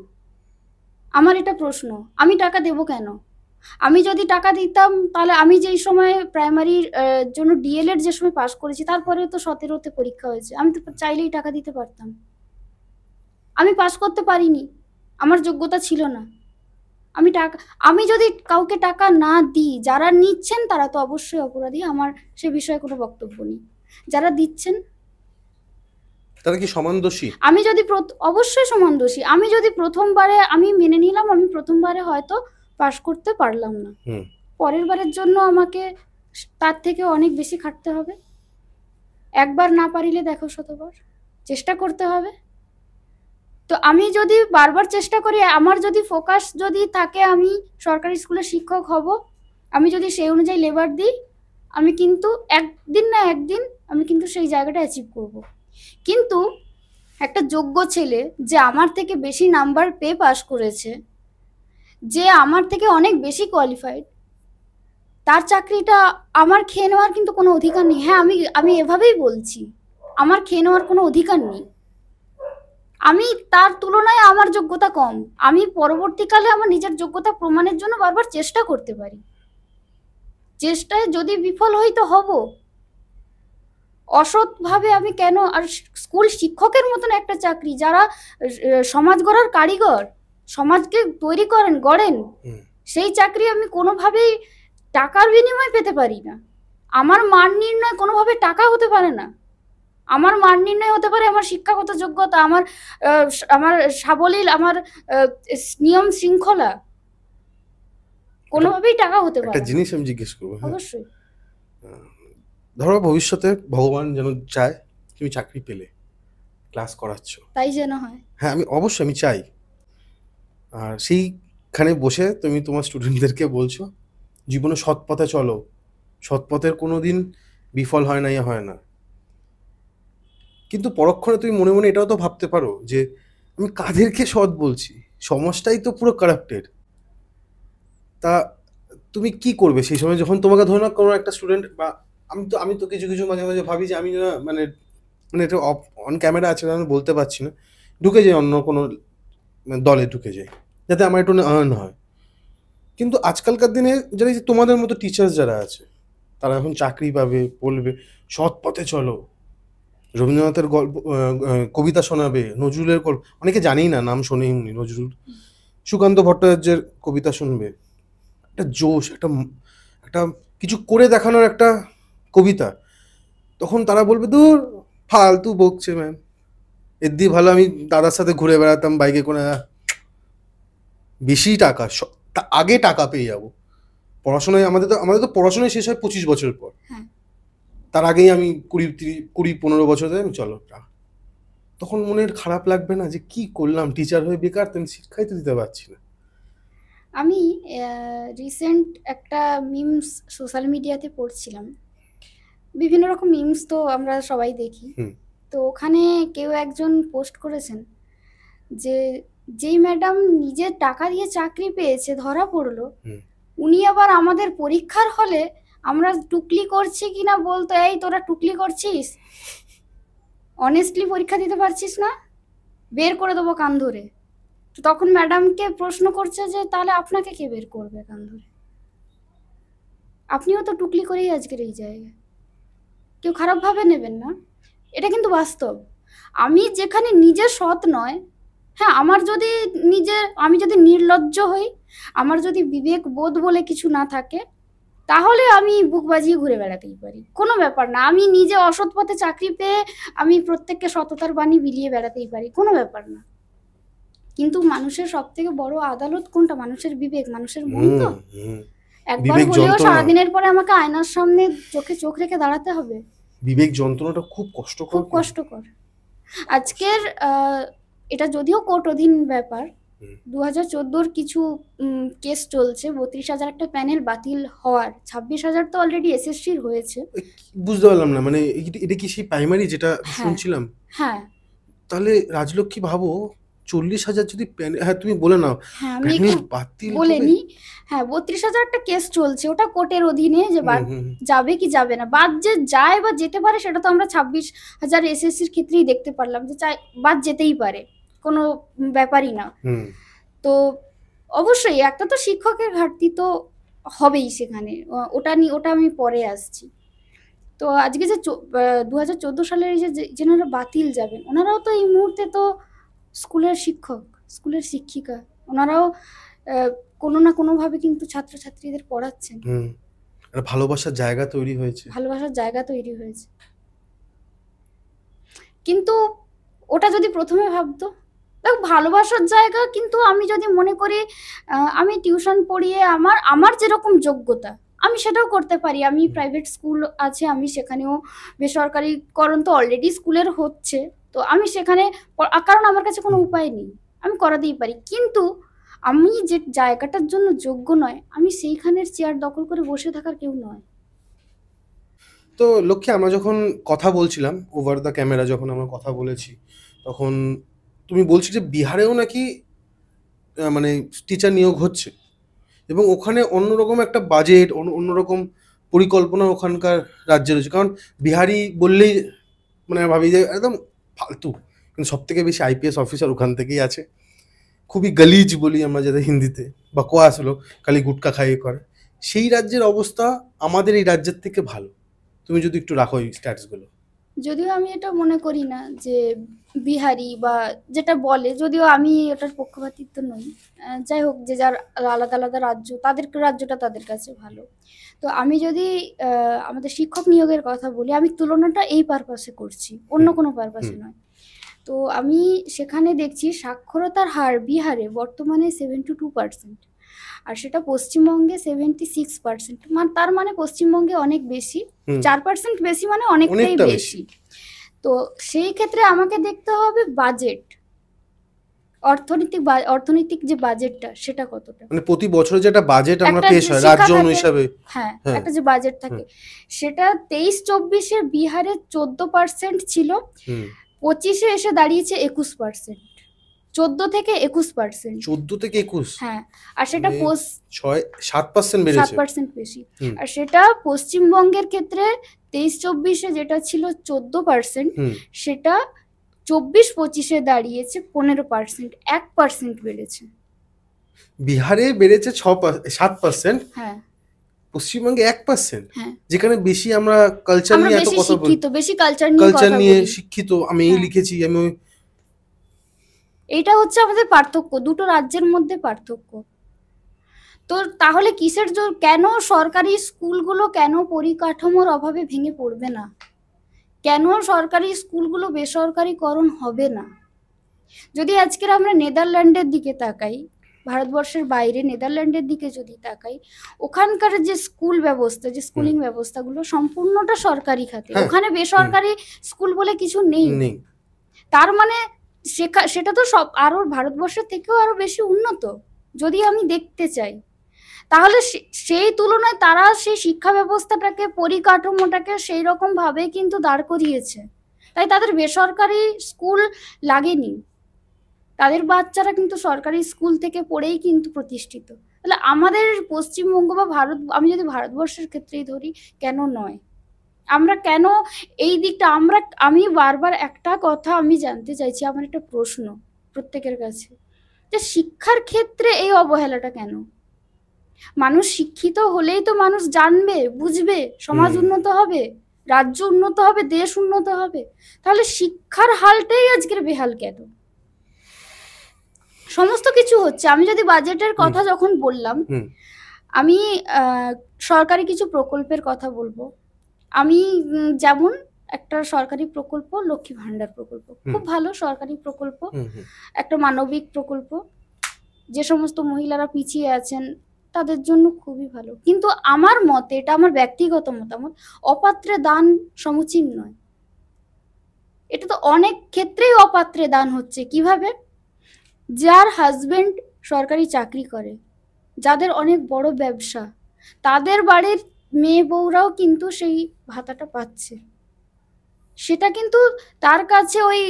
আমার এটা প্রশ্ন। আমি টাকা দেব কেন? আমি যদি টাকা দিতাম তাহলে আমি যেই সময় প্রাইমারির জন্য ডিএলএড যে সময় পাস করেছি, তারপরে তো 17তে পরীক্ষা হয়েছে, আমি তো চাইলেই টাকা দিতে পারতাম। আমি পাস করতে পারিনি, আমার যোগ্যতা ছিল না, আমি যদি কাউকে টাকা না দিই, যারা নিচ্ছেন তারা তো অবশ্যই অপরাধী, আমার সে বিষয়ে কোনো বক্তব্য নেই। যারা দিচ্ছেন তারা কি সমান দোষী? আমি যদি অবশ্যই সমান দোষী। আমি যদি প্রথমবারে আমি মেনে নিলাম, আমি প্রথমবারে হয়তো পাশ করতে পারলাম না, পরের বারের জন্য আমাকে তার থেকে অনেক বেশি খাটতে হবে। একবার না পারিলে দেখো শতবার, চেষ্টা করতে হবে। তো আমি যদি বারবার চেষ্টা করি, আমার যদি ফোকাস যদি থাকে আমি সরকারি স্কুলের শিক্ষক হব, আমি যদি সেই অনুযায়ী লেবার দিই, আমি কিন্তু একদিন না একদিন আমি কিন্তু সেই জায়গাটা অ্যাচিভ করব। কিন্তু একটা যোগ্য ছেলে যে আমার থেকে বেশি নাম্বার পেয়ে পাস করেছে, যে আমার থেকে অনেক বেশি কোয়ালিফাইড, তার চাকরিটা আমার খেয়ে নেওয়ার কিন্তু কোনো অধিকার নেই। হ্যাঁ, আমি এভাবেই বলছি, আমার খেয়ে নেওয়ার কোনো অধিকার নেই। আমি তার তুলনায় আমার যোগ্যতা কম, আমি পরবর্তীকালে আমার নিজের যোগ্যতা প্রমাণের জন্য বারবার চেষ্টা করতে পারি। চেষ্টায় যদি বিফল হই তো হব, অসৎভাবে আমি কেন? আর স্কুল শিক্ষকের মতন একটা চাকরি, যারা সমাজ গড়ার কারিগর, সমাজকে তৈরি গড়েন, সেই চাকরি আমি কোনোভাবেই টাকার বিনিময়ে পেতে পারি না। আমার মান নির্ণয় কোনোভাবে টাকা হতে পারে না। আমার মান নির্ণয় হতে পারে আমার শিক্ষাগত যোগ্যতা, আমার সাবলীল, আমার নিয়ম শৃঙ্খলা, কোনোভাবেই টাকা হতে পারে। একটা জিনিস আমি জিজ্ঞেস করবো। অবশ্যই। ধরো ভবিষ্যতে ভগবান যেন চায় তুমি চাকরি পেলে, ক্লাস করাচ্ছ, তাই যেন হয়। হ্যাঁ, আমি চাই। আর সেইখানে বসে তুমি তোমার স্টুডেন্টদেরকে বলছো জীবনে সৎ পথে চলো, সৎ পথের কোনো দিন বিফল হয় না, হয় না। কিন্তু পরক্ষণে তুমি মনে মনে এটাও তো ভাবতে পারো যে আমি কাদেরকে সৎ বলছি, সমাজটাই তো পুরো কারাপ্টেড। তা তুমি কি করবে সেই সময় যখন তোমাকে ধরে না কোনো একটা স্টুডেন্ট, বা আমি তো কিছু কিছু মাঝে মাঝে ভাবি যে আমি না মানে এটা অন ক্যামেরা আছে, আমি বলতে পারছি না, ঢুকে যাই অন্য কোনো দলে, ঢুকে যাই যাতে আমার একটু আর্ন হয়। কিন্তু আজকালকার দিনে যারা যে তোমাদের মতো টিচার্স যারা আছে, তারা এখন চাকরি পাবে, বলবে সৎ পথে চলো, রবীন্দ্রনাথের গল্প কবিতা শোনাবে, নজরুলের গল্প, অনেকে জানেই না, নাম শোনেই উনি নজরুল, সুকান্ত ভট্টাচার্যের কবিতা শুনবে, একটা জোশ, একটা কিছু করে দেখানোর একটা কবিতা, তখন তারা বলবে দূর ফালতু বকছে ম্যাম, এর দিয়ে ভালো আমি দাদার সাথে ঘুরে বেড়াতাম বাইকে করে, বেশি টাকা, আগে টাকা পেয়ে যাবো। পড়াশোনায় আমাদের তো পড়াশোনায় শেষ হয় 25 বছর পর, তার আগেই আমি 20-15 বছর ধরে আমি চলো। তখন মনের খারাপ লাগবে না যে কি করলাম, টিচার হয়ে বেকার, তুমি শিক্ষাই তো দিতে পারছি না। আমি রিসেন্ট একটা মিমস সোশ্যাল মিডিয়াতে পড়ছিলাম, বিভিন্ন রকম মিমস তো আমরা সবাই দেখি, তো ওখানে কেউ একজন পোস্ট করেছেন যে যেই ম্যাডাম নিজের টাকা দিয়ে চাকরি পেয়েছে ধরা পড়লো, উনি আবার আমাদের পরীক্ষার হলে আমরা টুকলি করছি কিনা বলতো, এই তোরা টুকলি করছিস, অনেস্টলি পরীক্ষা দিতে পারছিস না, বের করে দেবো কান ধরে। তো তখন ম্যাডামকে প্রশ্ন করছে যে তাহলে আপনাকে কে বের করবে কান ধরে? আপনিও তো টুকলি করেই আজকের এই জায়গায়, কেউ খারাপভাবে নেবেন না, এটা কিন্তু বাস্তব। আমি যেখানে নিজে সৎ নয়, হ্যাঁ, আমি যদি নির্লজ্জ হই, আমার যদি বিবেক বোধ বলে কিছু না থাকে, তাহলে আমি বুক বাজিয়ে ঘুরে বেড়াতেই পারি, কোনো ব্যাপার না। আমি নিজে অসৎ পথে চাকরি পেয়ে আমি প্রত্যেককে সততার বাণী বিলিয়ে বেড়াতেই পারি, কোনো ব্যাপার না। কিন্তু মানুষের সব থেকে বড় আদালত কোনটা? মানুষের বিবেক, মানুষের মন। তো একবার হলেও সারাদিনের পরে আমাকে আয়নার সামনে চোখে চোখ রেখে দাঁড়াতে হবে। বিবেক যন্ত্রণাটা খুব কষ্টকর, খুব কষ্টকর। আজকের এটা যদিও কোর্ট অধীন ব্যাপার, 2014 কিছু কেস চলছে, 32,000 একটা প্যানেল বাতিল হওয়ার, 26,000 তো অলরেডি এসএসসির হয়েছে। বুঝতে পারলাম না, মানে এটা কি সেই প্রাইমারি যেটা শুনছিলাম? হ্যাঁ। তাহলে রাজলক্ষ্মী ভাবো 40,000 যদি প্যানেল, হ্যাঁ তুমি বলে নাও, হ্যাঁ আমি বাতিল বলে নি। হ্যাঁ, 32,000 একটা কেস চলছে, ওটা কোর্টের অধীনে, যে যাবে কি যাবে না, বাদ যে যায় বা যেতে পারে সেটা তো আমরা 26,000 এসএসসির ক্ষেত্রেই দেখতে পারলাম যে বাদ যেতেই পারে, কোনো ব্যাপারই না। তো অবশ্যই একটা তো শিক্ষকের ঘাটতি তো হবেই সেখানে, ওটা আমি পরে আসছি। তো আজকে যে 2014 সালের এই যে যেনারা বাতিল যাবেন, ওনারাও তো এই মুহূর্তে তো স্কুলের শিক্ষক, স্কুলের শিক্ষিকা, ওনারাও কোনো না কোনোভাবে কিন্তু ছাত্রছাত্রীদের পড়াচ্ছেন, একটা ভালোবাসার জায়গা তৈরি হয়েছে। ভালোবাসার জায়গা তৈরি হয়েছে। কিন্তু ওটা যদি প্রথমে ভাবতো, দেখো ভালোবাসার জায়গা, কিন্তু আমি যদি মনে করি আমি টিউশন পড়িয়ে আমার যেরকম যোগ্যতা আমি সেটাও করতে পারি, আমি প্রাইভেট স্কুল আছে, আমি সেখানেও বেসরকারিকরণ তো অলরেডি স্কুলের হচ্ছে, তো আমি সেখানে, কারণ আমার কাছে কোনো উপায় নেই, আমি করাতেই পারি, কিন্তু আমি যে জায়গাটার জন্য যোগ্য নয়, আমি সেইখানের চেয়ার দখল করে বসে থাকার কেউ নয়। তো লক্ষ্মী, আমরা যখন কথা বলছিলাম ওভার দ্য ক্যামেরা, যখন আমরা কথা বলেছি, তখন তুমি বলছি যে বিহারেও নাকি মানে টিচার নিয়োগ হচ্ছে, এবং ওখানে অন্যরকম একটা বাজেট, অন্যরকম পরিকল্পনা ওখানকার রাজ্যে রয়েছে। কারণ বিহারি বললেই মানে ভাবি যে একদম ফালতু, কিন্তু সব থেকে বেশি আইপিএস অফিসার ওখান থেকেই আছে। খুবই গালিজ বলি আমরা যাদের হিন্দিতে, বা কোয়াস হলো, খালি গুটকা খাইয়ে করে। সেই রাজ্যের অবস্থা আমাদের এই রাজ্যের থেকে ভালো। তুমি যদি একটু রাখো এই স্ট্যাটসগুলো। যদিও আমি এটা মনে করি না যে বিহারি বা যেটা বলে, যদিও আমি ওটার পক্ষপাতিত্ব নই, যাই হোক, যে যার আলাদা আলাদা রাজ্য, তাদের রাজ্যটা তাদের কাছে ভালো। তো আমি যদি আমাদের শিক্ষক নিয়োগের কথা বলি, আমি তুলনাটা এই পারপাসে করছি, অন্য কোনো পারপাসে নয়। তো আমি সেখানে দেখছি সাক্ষরতার হার বিহারে বর্তমানে 72%, আর সেটা পশ্চিমবঙ্গে 76%, তার মানে পশ্চিমবঙ্গে অনেক বেশি, 4% বেশি, মানে অনেকটাই বেশি। তো সেই ক্ষেত্রে আমাকে দেখতে হবে বাজেট, অর্থনৈতিক যে বাজেটটা সেটা কতটা, মানে প্রতি বছর যেটা বাজেট আমরা পেশ হয় রাজ্য অনুসারে, হ্যাঁ একটা যে বাজেট থাকে, সেটা 23-24-এ বিহারে 14% ছিল, 25-এ এসে দাঁড়িয়েছে 21%, 14 থেকে 21%, 14 থেকে 21, হ্যাঁ, আর সেটা 7% বেড়েছে, 7% বেশি। আর সেটা পশ্চিমবঙ্গের ক্ষেত্রে 23-24-এ যেটা ছিল 14%, সেটা 24-25-এ দাঁড়িয়েছে 15%, 1% বেড়েছে। বিহারে বেড়েছে 7%, হ্যাঁ, পশ্চিমবঙ্গে 1%, হ্যাঁ, যেখানে বেশি আমরা কালচার নিয়ে এত কথা বলি, বেশি কালচার নিয়ে শিক্ষিত, আমি এই লিখেছি, আমি এইটা হচ্ছে আমাদের পার্থক্য, দুটো রাজ্যের মধ্যে পার্থক্য। তো তাহলে কিসের জন্য, কেন সরকারি স্কুলগুলো কেন পরিকাঠামোর অভাবে ভেঙে পড়বে না, কেন সরকারি স্কুলগুলো বেসরকারিকরণ হবে না? যদি আজকের আমরা নেদারল্যান্ডের দিকে তাকাই, ভারতবর্ষের বাইরে নেদারল্যান্ডের দিকে যদি তাকাই, ওখানকার যে স্কুল ব্যবস্থা, যে স্কুলিং ব্যবস্থাগুলো সম্পূর্ণটা সরকারি খাতে, ওখানে বেসরকারি স্কুল বলে কিছু নেই। তার মানে সেটা তো সব আরো ভারতবর্ষের থেকেও আরো বেশি উন্নত যদি আমি দেখতে চাই, তাহলে সেই তুলনায় তারা সেই শিক্ষা ব্যবস্থাটাকে, পরিকাঠামোটাকে সেই রকম ভাবে কিন্তু দাঁড় করিয়েছে, তাই তাদের বেসরকারি স্কুল লাগেনি, তাদের বাচ্চারা কিন্তু সরকারি স্কুল থেকে পড়েই কিন্তু প্রতিষ্ঠিত। তাহলে আমাদের পশ্চিমবঙ্গ বা ভারত, আমি যদি ভারতবর্ষের ক্ষেত্রেই ধরি, কেন নয়? আমরা কেন এই দিকটা, আমি বারবার একটা কথা আমি জানতে চাইছি, আমার একটা প্রশ্ন প্রত্যেকের কাছে, যে শিক্ষার ক্ষেত্রে এই অবহেলাটা কেন? মানুষ শিক্ষিত হলেই তো মানুষ জানবে, বুঝবে, সমাজ উন্নত হবে, রাজ্য উন্নত হবে, দেশ উন্নত হবে, তাহলে শিক্ষার হালটাই আজকের বেহাল কেন? সমস্ত কিছু হচ্ছে, আমি যদি বাজেটের কথা যখন বললাম, আমি সরকারি কিছু প্রকল্পের কথা বলবো। আমি যেমন একটা সরকারি প্রকল্প, লক্ষ্মী ভান্ডার প্রকল্প, খুব ভালো সরকারি প্রকল্প, একটা মানবিক প্রকল্প, যে সমস্ত মহিলারা পিছিয়ে আছেন তাদের জন্য খুবই ভালো, কিন্তু আমার মতে, এটা আমার ব্যক্তিগত মতামত, অপাত্রে দান সমীচীন নয়। এটা তো অনেক ক্ষেত্রেই অপাত্রে দান হচ্ছে। কিভাবে? যার হাজবেন্ড সরকারি চাকরি করে, যাদের অনেক বড় ব্যবসা, তাদের বাড়ির মেয়ে বউরাও কিন্তু সেই ভাতাটা পাচ্ছে। সেটা কিন্তু তার কাছে ওই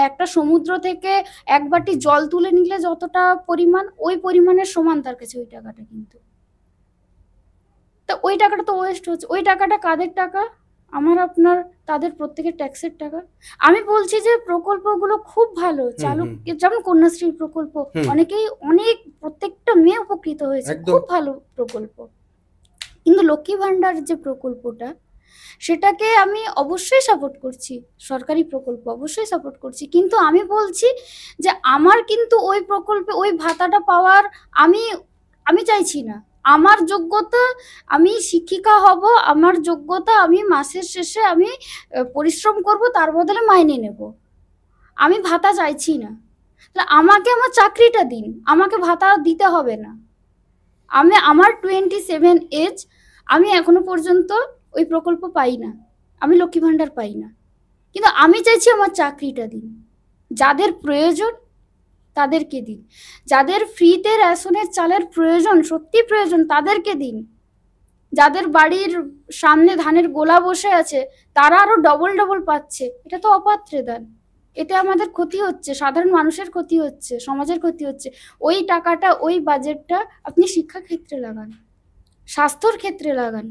একটা সমুদ্র থেকে এক বাটি জল তুলে নিলে যতটা পরিমাণ, ওই পরিমাণের সমান তার কাছে ওই টাকাটা, কিন্তু তা ওই টাকাটা তো ওয়েস্ট হচ্ছে। ওই টাকাটা কাদের টাকা? আমার আপনার, তাদের প্রত্যেকের ট্যাক্সের টাকা। আমি বলছি যে প্রকল্পগুলো খুব ভালো চালু, যেমন কন্যাশ্রী প্রকল্প, অনেক প্রত্যেকটা মেয়ে উপকৃত হয়েছে, খুব ভালো প্রকল্প। কিন্তু লক্ষ্মী ভান্ডার যে প্রকল্পটা, সেটাকে আমি অবশ্যই সাপোর্ট করছি, সরকারি প্রকল্প অবশ্যই সাপোর্ট করছি, কিন্তু আমি বলছি যে আমার কিন্তু ওই প্রকল্পে ওই ভাতাটা পাওয়ার আমি আমি চাইছি না। আমার যোগ্যতা, আমি শিক্ষিকা হব, আমার যোগ্যতা আমি মাসের শেষে আমি পরিশ্রম করব, তার বদলে মাইনে নেব। আমি ভাতা চাইছি না। তাহলে আমাকে আমার চাকরিটা দিন, আমাকে ভাতা দিতে হবে না। আমার 27 এজ, আমি এখনো পর্যন্ত ওই প্রকল্প পাই না, আমি লক্ষ্মী ভাণ্ডার পাই না, কিন্তু আমি চাইছি আমার চাকরিটা দিন। যাদের প্রয়োজন তাদেরকে দিন, যাদের ফ্রিতে রেশনের চালের প্রয়োজন, সত্যি প্রয়োজন, তাদেরকে দিন। যাদের বাড়ির সামনে ধানের গোলা বসে আছে তারা আরো ডবল ডবল পাচ্ছে, এটা তো অপাত্রে দান। এতে আমাদের ক্ষতি হচ্ছে, সাধারণ মানুষের ক্ষতি হচ্ছে, সমাজের ক্ষতি হচ্ছে। ওই টাকাটা, ওই বাজেটটা আপনি শিক্ষা ক্ষেত্রে লাগান, স্বাস্থ্যর ক্ষেত্রে লাগান।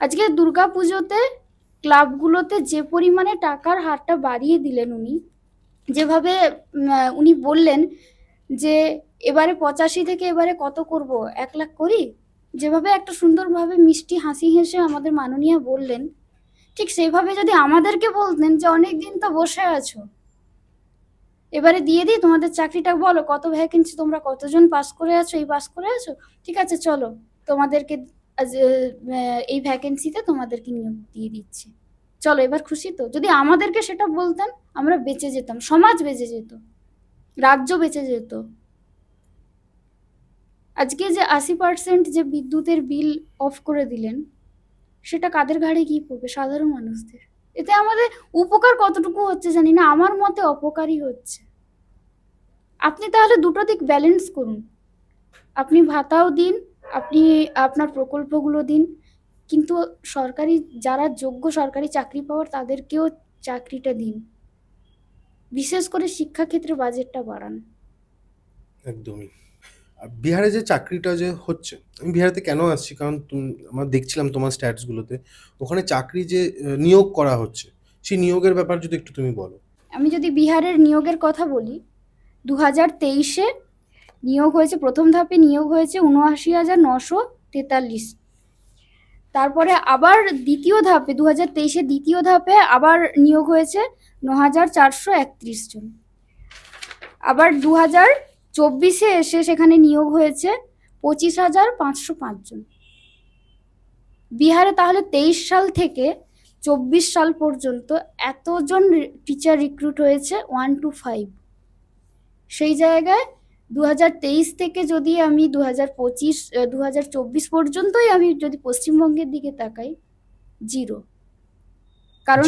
আজকে দুর্গাপুজোতে ক্লাবগুলোতে যে পরিমাণে টাকার হারটা বাড়িয়ে দিলেন উনি, যেভাবে উনি বললেন যে এবারে 85 থেকে এবারে কত করব, 1 লাখ করি, যেভাবে একটা সুন্দরভাবে মিষ্টি হাসি হেসে আমাদের মাননীয়া বললেন, ঠিক সেইভাবে যদি আমাদেরকে বলতেন যে অনেক দিন তো বসে আছো, এবারে দিয়ে দিই তোমাদের চাকরিটা, বলো কত ভ্যাকেন্সি, তোমরা কতজন পাস করে আছো, এই পাস করে আছো, ঠিক আছে চলো তোমাদেরকে এই ভ্যাকেন্সিতে তোমাদেরকে নিয়োগ দিয়ে দিচ্ছি, চলো এবার খুশি তো। যদি আমাদেরকে সেটা বলতেন, আমরা বেঁচে যেতাম, সমাজ বেঁচে যেত, রাজ্য বেঁচে যেত। আজকে যে 80% যে বিদ্যুতের বিল অফ করে দিলেন, সেটা কাদের ঘাড়ে গিয়ে পড়বে? সাধারণ মানুষদের। এতে আমাদের উপকার কতটুকু হচ্ছে জানি না, আমার মতে অপকারই হচ্ছে। আপনি তাহলে দুটো দিক ব্যালেন্স করুন, আপনি ভাতাও দিন, আপনি আপনার প্রকল্পগুলো দিন, কিন্তু সরকারি যারা যোগ্য সরকারি চাকরি পাওয়ার তাদেরকেও চাকরিটা দিন, বিশেষ করে শিক্ষাক্ষেত্রে বাজেটটা বাড়ান। একদমই। বিহারে যে চাকরিটা যে হচ্ছে, আমি বিহারেতে কেন আসছি, কারণ আমরা দেখছিলাম তোমার স্ট্যাটসগুলোতে ওখানে চাকরি যে নিয়োগ করা হচ্ছে, সেই নিয়োগের ব্যাপার যদি একটু তুমি বলো। আমি যদি বিহারের নিয়োগের কথা বলি, 2023-এ নিয়োগ হয়েছে, প্রথম ধাপে নিয়োগ হয়েছে 79,943। তারপরে আবার দ্বিতীয় ধাপে 2023-এ দ্বিতীয় ধাপে আবার নিয়োগ হয়েছে 9,431 জন। আবার 2024-এ এসে সেখানে নিয়োগ হয়েছে 25,505 জন। বিহারে তাহলে 23 সাল থেকে 24 সাল পর্যন্ত এতজন টিচার রিক্রুট হয়েছে 1 to 5। সেই জায়গায় 2023 থেকে যদি আমি 2024 পর্যন্তই আমি যদি পশ্চিমবঙ্গের দিকে তাকাই, জিরো। কারণ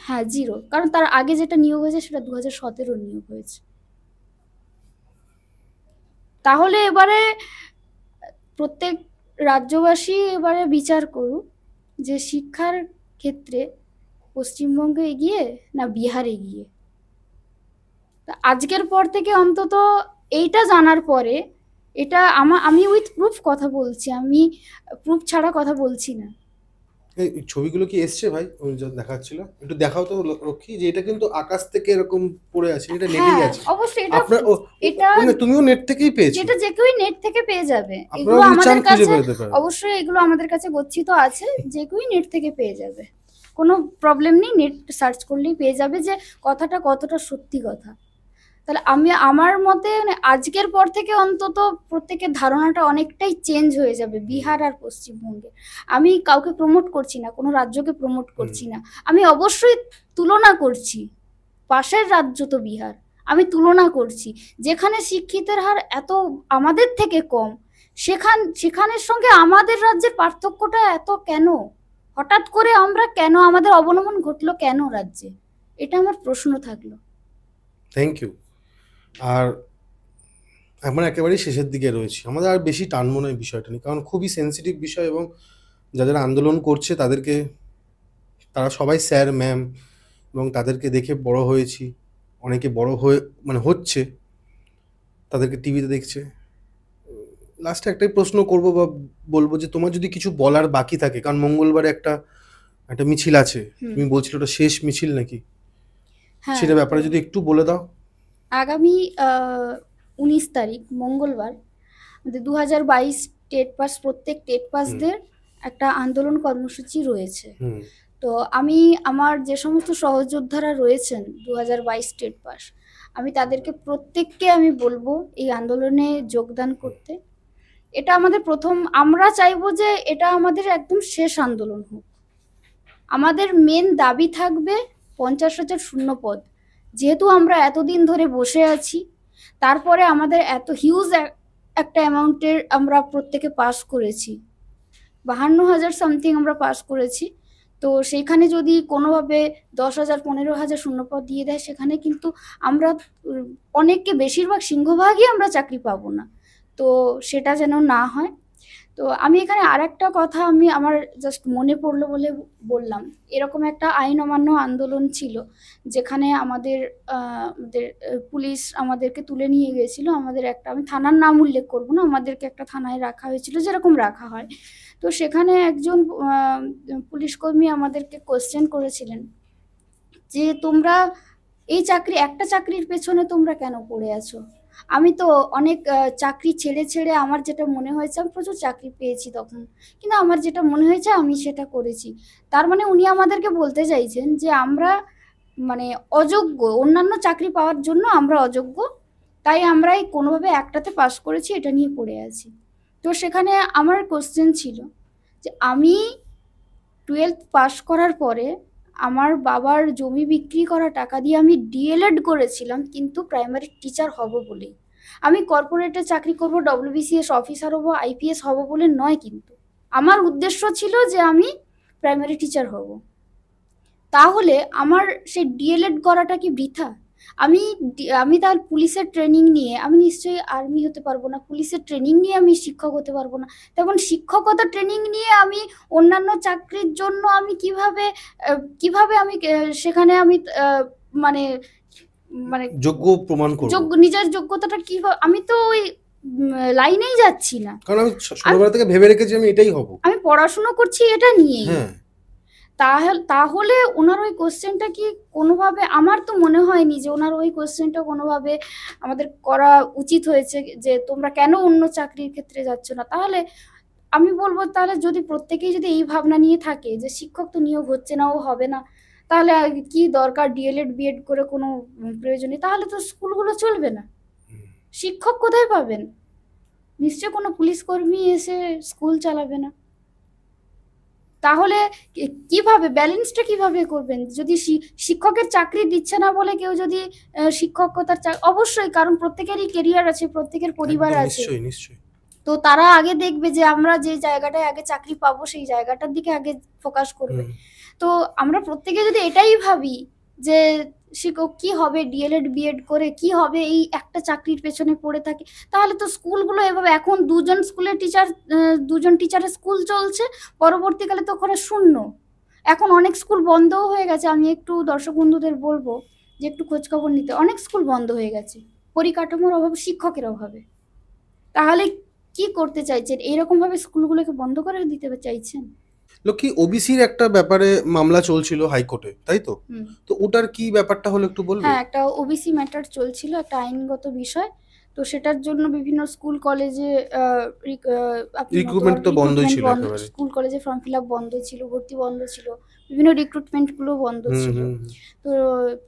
হ্যাঁ জিরো, কারণ তার আগে যেটা নিয়োগ হয়েছে সেটা 2017 নিয়োগ হয়েছে। তাহলে এবারে প্রত্যেক রাজ্যবাসী এবারে বিচার করুক যে শিক্ষার ক্ষেত্রে পশ্চিমবঙ্গ এগিয়ে না বিহার এগিয়ে। আজকের পর থেকে অন্তত এইটা জানার পরে, এটা আমি উইথ প্রুফ কথা বলছি, আমি প্রুফ ছাড়া কথা বলছি না। এই ছবিগুলো কি এসছে ভাই? ওই যা দেখাচ্ছিল, একটু দেখাও তো রক্ষী, যে এটা কিন্তু আকাশ থেকে এরকম পড়ে আছে, এটা নেটেই আছে। অবশ্যই এটা তুমিও নেট থেকেই পেয়েছো? যেটা যে কেউই নেট থেকে পেয়ে যাবে, এগুলো আমাদের কাছে অবশ্যই, এগুলো আমাদের কাছে গচ্ছিত আছে, যে কেউই নেট থেকে পেয়ে যাবে, কোনো প্রবলেম নেই, নেট সার্চ করলেই পেয়ে যাবে যে কথাটা কতটা সত্যি কথা। তাহলে আমার মতে আজকের পর থেকে অন্তত প্রত্যেকের ধারণাটা অনেকটাই চেঞ্জ হয়ে যাবে বিহার আর পশ্চিমবঙ্গে। আমি কাউকে প্রমোট করছি না, কোনো রাজ্যকে প্রমোট করছি না, আমি অবশ্যই তুলনা করছি, পাশের রাজ্য তো বিহার, আমি করছি যেখানে শিক্ষিতের হার এত আমাদের থেকে কম, সেখানের সঙ্গে আমাদের রাজ্যের পার্থক্যটা এত কেন? হঠাৎ করে আমরা কেন, আমাদের অবনমন ঘটলো কেন রাজ্যে? এটা আমার প্রশ্ন থাকলো। Thank you. আর আমরা একেবারেই শেষের দিকে রয়েছি, আমাদের আর বেশি টানবো না এই বিষয়টা নিয়ে, কারণ খুবই সেন্সিটিভ বিষয়, এবং যাদের আন্দোলন করছে তাদেরকে, তারা সবাই স্যার ম্যাম, এবং তাদেরকে দেখে বড় হয়েছি, অনেকে বড় হয়ে হচ্ছে, তাদেরকে টিভিতে দেখছে। লাস্টে একটাই প্রশ্ন করব বা বলবো যে তোমার যদি কিছু বলার বাকি থাকে, কারণ মঙ্গলবারে একটা মিছিল আছে, তুমি বলছিলে ওটা শেষ মিছিল নাকি, সেটা ব্যাপারে যদি একটু বলে দাও। আগামী 19 তারিখ মঙ্গলবার 2022 টেট পাস, প্রত্যেক টেট পাসদের একটা আন্দোলন কর্মসূচি রয়েছে। হুম তো আমি আমার যে সমস্ত সহযোদ্ধারা রয়েছেন 2022 স্টেট পাস, আমি তাদেরকে প্রত্যেককে আমি বলবো এই আন্দোলনে যোগদান করতে। এটা আমাদের প্রথম, আমরা চাইবো যে এটা আমাদের একদম শেষ আন্দোলন হোক। আমাদের মেন দাবি থাকবে 50,000 শূন্যপদ। যেহেতু আমরা এতদিন ধরে বসে আছি, তারপরে আমাদের এত হিউজ একটা অ্যামাউন্টের আমরা প্রত্যেকে পাস করেছি, 52,000 সামথিং আমরা পাস করেছি। তো সেইখানে যদি কোনোভাবে 10,000 15,000 শূন্যপদ দিয়ে দেয়, সেখানে কিন্তু আমরা অনেককে, বেশিরভাগ সিংহভাগই আমরা চাকরি পাবো না। তো সেটা যেন না হয়। তো আমি এখানে আর একটা কথা আমি আমার জাস্ট মনে পড়লো বলে বললাম। এরকম একটা আইন অমান্য আন্দোলন ছিল, যেখানে আমাদের পুলিশ আমাদেরকে তুলে নিয়ে গেছিল। আমাদের একটা, আমি থানার নাম উল্লেখ করবো না, আমাদেরকে একটা থানায় রাখা হয়েছিল, যেরকম রাখা হয়। তো সেখানে একজন পুলিশ কর্মী আমাদেরকে কোশ্চেন করেছিলেন যে তোমরা এই চাকরি, একটা চাকরির পেছনে তোমরা কেন পড়ে আছো? আমি তো অনেক চাকরি ছেড়ে ছেড়ে আমার যেটা মনে হয়েছে, আমি প্রচুর চাকরি পেয়েছি তখন, কিন্তু আমার যেটা মনে হয়েছে আমি সেটা করেছি। তার মানে উনি আমাদেরকে বলতে চাইছেন যে আমরা মানে অযোগ্য, অন্যান্য চাকরি পাওয়ার জন্য আমরা অযোগ্য, তাই আমরা এই কোনোভাবে একটাতে পাস করেছি, এটা নিয়ে পড়ে আছি। তো সেখানে আমার কোশ্চেন ছিল যে আমি 12th পাস করার পরে আমার বাবার জমি বিক্রি করা টাকা দিয়ে আমি ডিএলএড করেছিলাম, কিন্তু প্রাইমারি টিচার হব বলেই। আমি কর্পোরেটে চাকরি করব, ডব্লিউবিসিএস অফিসার হব, আইপিএস হব বলে নয়, কিন্তু আমার উদ্দেশ্য ছিল যে আমি প্রাইমারি টিচার হব। তাহলে আমার সেই ডিএলএড করাটা কি বৃথা? আমি তার পুলিশের ট্রেনিং নিয়ে আমি নিশ্চয়ই আর্মি হতে পারবো না, পুলিশের ট্রেনিং নিয়ে আমি শিক্ষক হতে পারবো না। তখন শিক্ষকতা ট্রেনিং নিয়ে আমি অন্যান্য চাকরির জন্য আমি কিভাবে আমি সেখানে আমি মানে মানে যোগ্য প্রমাণ করব, নিজের যোগ্যতাটা কিভাবে, আমি তো ওই লাইনেই যাচ্ছি না। কারণ আমি ছোটবেলা থেকে ভেবে রেখেছি আমি এটাই হব, আমি পড়াশোনা করছি এটা নিয়েই। হ্যাঁ। তাহলে ওনার ওই কোশ্চেনটা কি কোনোভাবে, আমার তো মনে হয়নি যে ওনার ওই কোশ্চেনটা কোনোভাবে আমাদের করা উচিত হয়েছে, যে তোমরা কেন অন্য চাকরির ক্ষেত্রে যাচ্ছ না। তাহলে আমি বলবো, তাহলে যদি প্রত্যেকেই যদি এই ভাবনা নিয়ে থাকে যে শিক্ষক তো নিয়োগ হচ্ছে না, ও হবে না, তাহলে কি দরকার ডিএলএড বিএড করে, কোনো প্রয়োজন নেই। তাহলে তো স্কুলগুলো চলবে না, শিক্ষক কোথায় পাবেন? নিশ্চয় কোনো পুলিশ কর্মী এসে স্কুল চালাবে না। তাহলে কিভাবে ব্যালেন্সটা কিভাবে করবেন? যদি শিক্ষকের চাকরি দিচ্ছে না বলে কেউ যদি শিক্ষকতার অবশ্যই, কারণ প্রত্যেকেরই কেরিয়ার আছে, প্রত্যেকের পরিবার আছে, নিশ্চয়ই নিশ্চয়ই। তো তারা আগে দেখবে যে আমরা যে জায়গাটায় আগে চাকরি পাবো সেই জায়গাটার দিকে আগে ফোকাস করবে। তো আমরা প্রত্যেকে যদি এটাই ভাবি যে শিক্ষক কি হবে, ডিএলএড বিএড করে কি হবে, এই একটা চাকরির পেছনে পড়ে থাকে, তাহলে তো স্কুলগুলো এভাবে, এখন দুজন টিচারের স্কুল চলছে, পরবর্তীকালে তো ওখানে শূন্য। এখন অনেক স্কুল বন্ধও হয়ে গেছে। আমি একটু দর্শক বন্ধুদের বলবো যে একটু খোঁজখবর নিতে, অনেক স্কুল বন্ধ হয়ে গেছে পরিকাঠামোর অভাবে, শিক্ষকের অভাবে। তাহলে কি করতে চাইছেন? এইরকম ভাবে স্কুলগুলোকে বন্ধ করে দিতে চাইছেন? লক্ষ্মী, ওবিসির একটা ব্যাপারে মামলা চলছিল হাইকোর্টে, তাই তো? তো ওটার কি ব্যাপারটা হলো একটু বলবে? হ্যাঁ, একটা ওবিসি ম্যাটার চলছিল, একটা আইনগত বিষয়। তো সেটার জন্য বিভিন্ন স্কুল কলেজে রিক্রুটমেন্ট তো বন্ধই ছিল একেবারে, স্কুল কলেজে ফর্ম ফিল আপ বন্ধ ছিল, ভর্তি বন্ধ ছিল, বিভিন্ন রিক্রুটমেন্টগুলো বন্ধ ছিল। তো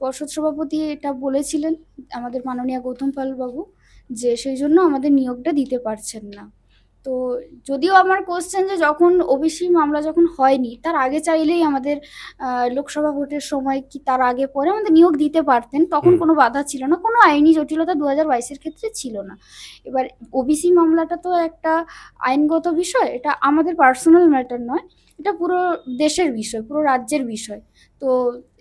পর্ষদ সভাপতি এটা বলেছিলেন আমাদের মাননীয় গৌতম পাল বাবু, যে সেই জন্য আমাদের নিয়োগটা দিতে পারছেন না। তো যদিও আমার কোশ্চেন যে যখন ওবিসি মামলা যখন হয়নি, তার আগে চাইলেই আমাদের লোকসভা ভোটের সময় কি তার আগে পরে আমাদের নিয়োগ দিতে পারতেন, তখন কোনো বাধা ছিল না, কোনো আইনি জটিলতা 2022-এর ক্ষেত্রে ছিল না। এবার ওবিসি মামলাটা তো একটা আইনগত বিষয়, এটা আমাদের পার্সোনাল ম্যাটার নয়, এটা পুরো দেশের বিষয়, পুরো রাজ্যের বিষয়। তো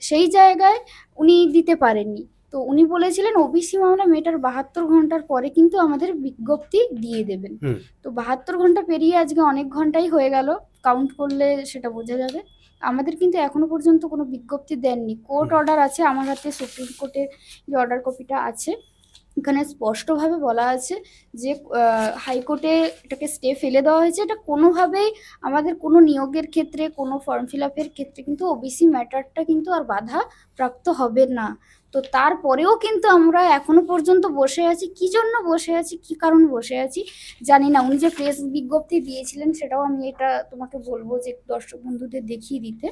সেই জায়গায় উনি দিতে পারেননি। তো উনি বলেছিলেন ওবিসি মামলা মেটার 72 ঘন্টার পরে কিন্তু আমাদের বিজ্ঞপ্তি দিয়ে দেবেন। তো 72 ঘন্টা পেরিয়ে আজকে অনেক ঘন্টাই হয়ে গেল, কাউন্ট করলে সেটা বোঝা যাবে। আমাদের কিন্তু এখনো পর্যন্ত কোনো বিজ্ঞপ্তি দেননি। কোর্ট অর্ডার আছে আমার হাতে, সুপ্রিম কোর্টের যে অর্ডার কপিটা আছে, এখানে স্পষ্টভাবে বলা আছে যে হাইকোর্টে এটাকে স্টে ফেলে দেওয়া হয়েছে। এটা কোনোভাবেই আমাদের কোনো নিয়োগের ক্ষেত্রে, কোনো ফর্ম ফিল আপের ক্ষেত্রে কিন্তু ওবিসি ম্যাটারটা কিন্তু আর বাধা প্রাপ্ত হবে না। তো তারপরেও কিন্তু আমরা এখনো পর্যন্ত বসে আছি। কি জন্য বসে আছি, কি কারণ বসে আছি জানি না। উনি যে প্রেস বিজ্ঞপ্তি দিয়েছিলেন সেটাও আমি এটা তোমাকে বলবো যে দর্শক বন্ধুদের দেখিয়ে দিতে,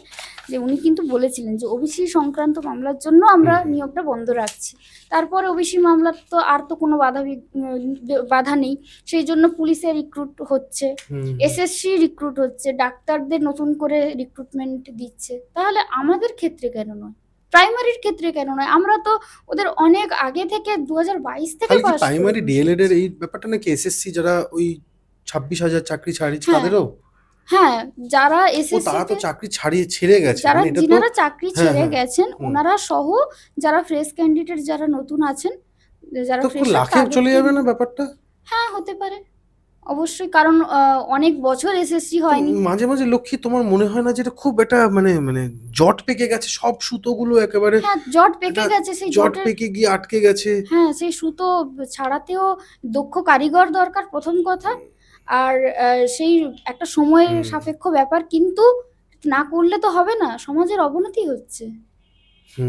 যে উনি কিন্তু বলেছিলেন যে ওবিসি সংক্রান্ত মামলার জন্য আমরা নিয়োগটা বন্ধ রাখছি। তারপরে ওবিসি মামলার তো আর তো কোনো বাধা নেই, সেই জন্য পুলিশের রিক্রুট হচ্ছে, এসএসসি রিক্রুট হচ্ছে, ডাক্তারদের নতুন করে রিক্রুটমেন্ট দিচ্ছে। তাহলে আমাদের ক্ষেত্রে কেন নয়, প্রাইমারির ক্ষেত্রে কেন নয়? আমরা তো ওদের অনেক আগে থেকে 2022 থেকে খালি কি পাস প্রাইমারি ডিএলএড এর এই ব্যাপারটা নাকি এসএসসি যারা ওই 26,000 চাকরি ছাড়িয়েছে হ্যাঁ। তাদেরও? হ্যাঁ, যারা ও এসএসসি তারা তো চাকরি ছেড়ে গেছে, যারা মানে এটা তো যিনারা চাকরি হ্যাঁ, ছেড়ে হ্যাঁ, গেছেন হুম। ওনারা সহ যারা ফ্রেশ ক্যান্ডিডেট যারা নতুন আছেন, যারা তো ফ্রেশার, লাখে চলে যাবে না ব্যাপারটা? হ্যাঁ হতে পারে অবশ্যই, কারণ অনেক বছর এসএসসি হয়নি। মাঝে মাঝে লক্ষ্মী তোমার মনে হয় না যেটা খুব একটা মানে মানে জট পেকে গেছে, সব সুতোগুলো একেবারে হ্যাঁ, জট পেকে গেছে, সেই জট জটের পেকে গিয়ে আটকে গেছে। হ্যাঁ, সেই সুতো ছাড়াতেও দক্ষ কারিগর দরকার প্রথম কথা, আর সেই একটা সময়ের সাপেক্ষ ব্যাপার, কিন্তু না করলে তো হবে না, সমাজের অবনতি হচ্ছে।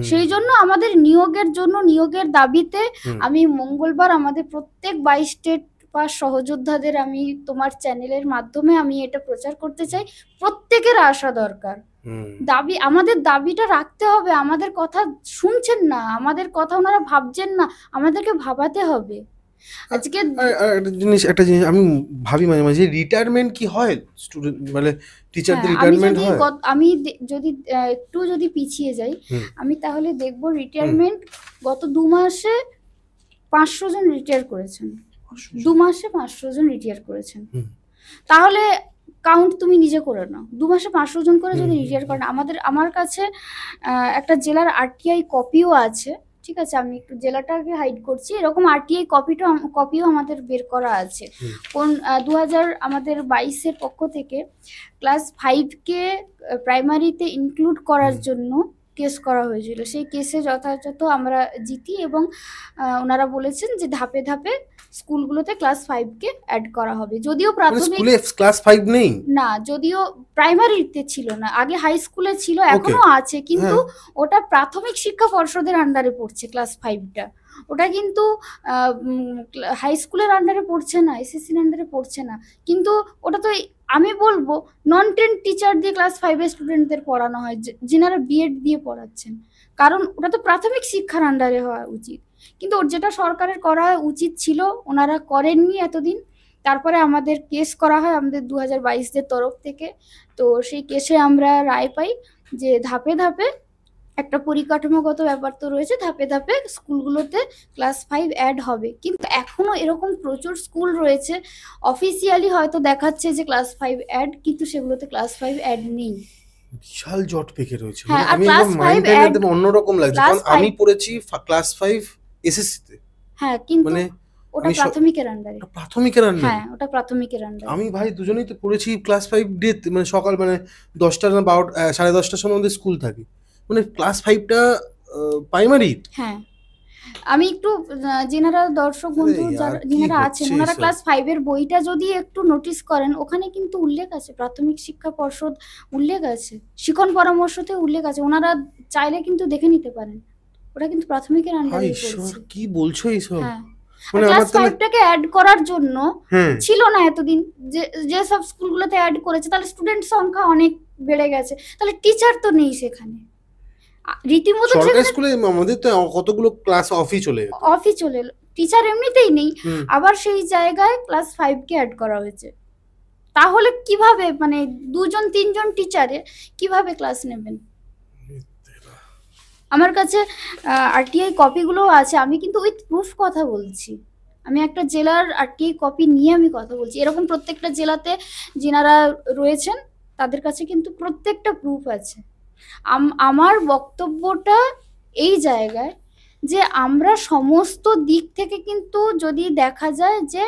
সেই জন্য আমাদের নিয়োগের জন্য, নিয়োগের দাবিতে আমি মঙ্গলবার আমাদের প্রত্যেক 22 স্টেট পাস সহযোদ্ধাদের আমি তোমার চ্যানেলের মাধ্যমে আমি এটা প্রচার করতে চাই, প্রত্যেকের আসা দরকার। দাবি, আমাদের দাবিটা রাখতে হবে। আমাদের কথা শুনছেন না, আমাদের কথা ওনারা ভাবছেন না, আমাদেরকে ভাবাতে হবে। আজকে একটা জিনিস আমি ভাবি মাঝে মাঝে, রিটায়ারমেন্ট কি হয় স্টুডেন্ট মানে টিচারদের রিটায়ারমেন্ট হয়? আমি যদি একটু যদি পিছিয়ে যাই, আমি তাহলে দেখব রিটায়ারমেন্ট গত 2 মাসে 500 জন রিটায়ার করেছেন। 2 মাসে 500 জন রিটায়ার করেছেন। তাহলে কাউন্ট তুমি নিজে করে নাও, 2 মাসে 500 জন করে যদি রিটায়ার করেন। আমার কাছে একটা জেলার আরটিআই কপিও আছে, ঠিক আছে, আমি একটু জেলাটাকে হাইড করছি, এরকম আরটিআই কপিও আমাদের বের করা আছে। কোন 2022-এর পক্ষ থেকে ক্লাস 5-কে প্রাইমারিতে ইনক্লুড করার জন্য কেস করা হয়েছিল। সেই কেসে যথাযথ আমরা জিতি এবং ওনারা বলেছেন যে ধাপে ধাপে স্কুলগুলোতে ক্লাস 5-কে অ্যাড করা হবে। যদিও প্রাথমিক স্কুলে ক্লাস 5 নেই না, যদিও প্রাইমারিতে ছিল না, আগে হাই স্কুলে ছিল, এখনো আছে, কিন্তু ওটা প্রাথমিক শিক্ষা পর্ষদের আন্ডারে পড়ছে ক্লাস 5টা। ওটা কিন্তু হাই স্কুলের আন্ডারে পড়ছে না, এসএসসির আন্ডারে পড়ছে না। কিন্তু ওটা তো আমি বলবো নন ট্রেন্ড টিচার দিয়ে ক্লাস 5-এর স্টুডেন্টদের পড়ানো হয়, যিনারা বিএড দিয়ে পড়াচ্ছেন, কারণ ওটা তো প্রাথমিক শিক্ষার আন্ডারে হওয়া উচিত। কিন্তু ওর যেটা সরকারের করা উচিত ছিল ওনারা করেননি এতদিন। তারপরে আমাদের কেস করা হয় আমাদের 2022-দের তরফ থেকে। তো সেই কেসে আমরা রায় পাই যে ধাপে ধাপে একটা পরিকাঠামোগত ব্যাপার তো রয়েছে, ধাপে ধাপে স্কুলগুলোতে ক্লাস 5 অ্যাড হবে। কিন্তু এখনো এরকম প্রচুর স্কুল রয়েছে অফিসিয়ালি হয়তো দেখাচ্ছে যে ক্লাস 5 অ্যাড, কিন্তু সেগুলোতে ক্লাস 5 অ্যাড নেই। বিশাল জট পেকে রয়েছে। হ্যাঁ, আমি একদম মাইন্ডটা একদম অন্যরকম লাগছে, কারণ আমি পড়েছি ক্লাস 5 এসএসসি তে। হ্যাঁ, কিন্তু মানে ওটা প্রাথমিকের আন্ডারে। প্রাথমিকের আন্ডারে? হ্যাঁ, ওটা প্রাথমিকের আন্ডারে। আমি ভাই দুজনেই তো পড়েছি ক্লাস 5 ডে, মানে সকাল মানে 10টা না 12টা 10:30টার সময় আমাদের স্কুল থাকে, মানে ক্লাস 5টা প্রাইমারি। হ্যাঁ, আমি একটু যিনারা দর্শক বন্ধু যিনারা আছেন ওনারা ক্লাস 5-এর বইটা যদি একটু নোটিস করেন, ওখানে কিন্তু উল্লেখ আছে, প্রাথমিক শিক্ষা পর্ষদ উল্লেখ আছে, শিক্ষণ পরামর্শতে উল্লেখ আছে, ওনারা চাইলে কিন্তু দেখে নিতে পারেন। ওটা কিন্তু প্রাথমিকের আন্ডারে পড়ছে। কি বলছো এইসব? হ্যাঁ, ক্লাস 5টাকে অ্যাড করার জন্য ছিল না এতদিন, যে সব স্কুলগুলোতে অ্যাড করেছে, তাহলে স্টুডেন্ট সংখ্যা অনেক বেড়ে গেছে, তাহলে টিচার তো নেই সেখানে রীতিমতো। সরকারি স্কুলে আমাদের তো কতগুলো ক্লাস অফই চলে এলো, টিচার এমনিতেই নেই, আবার সেই জায়গায় ক্লাস 5-কে অ্যাড করা হয়েছে। তাহলে কিভাবে, মানে 2-3 টিচারে কিভাবে ক্লাস নেবেন? আমার কাছে আরটিআই কপিগুলো আছে, আমি কিন্তু উইথ প্রুফ কথা বলছি। আমি একটা জেলার আরটিআই কপি নিয়ে আমি কথা বলছি। এরকম প্রত্যেকটা জেলাতে যিনারা রয়েছেন তাদের কাছে কিন্তু প্রত্যেকটা প্রুফ আছে। আমার বক্তব্যটা এই জায়গায় যে আমরা সমস্ত দিক থেকে কিন্তু যদি দেখা যায় যে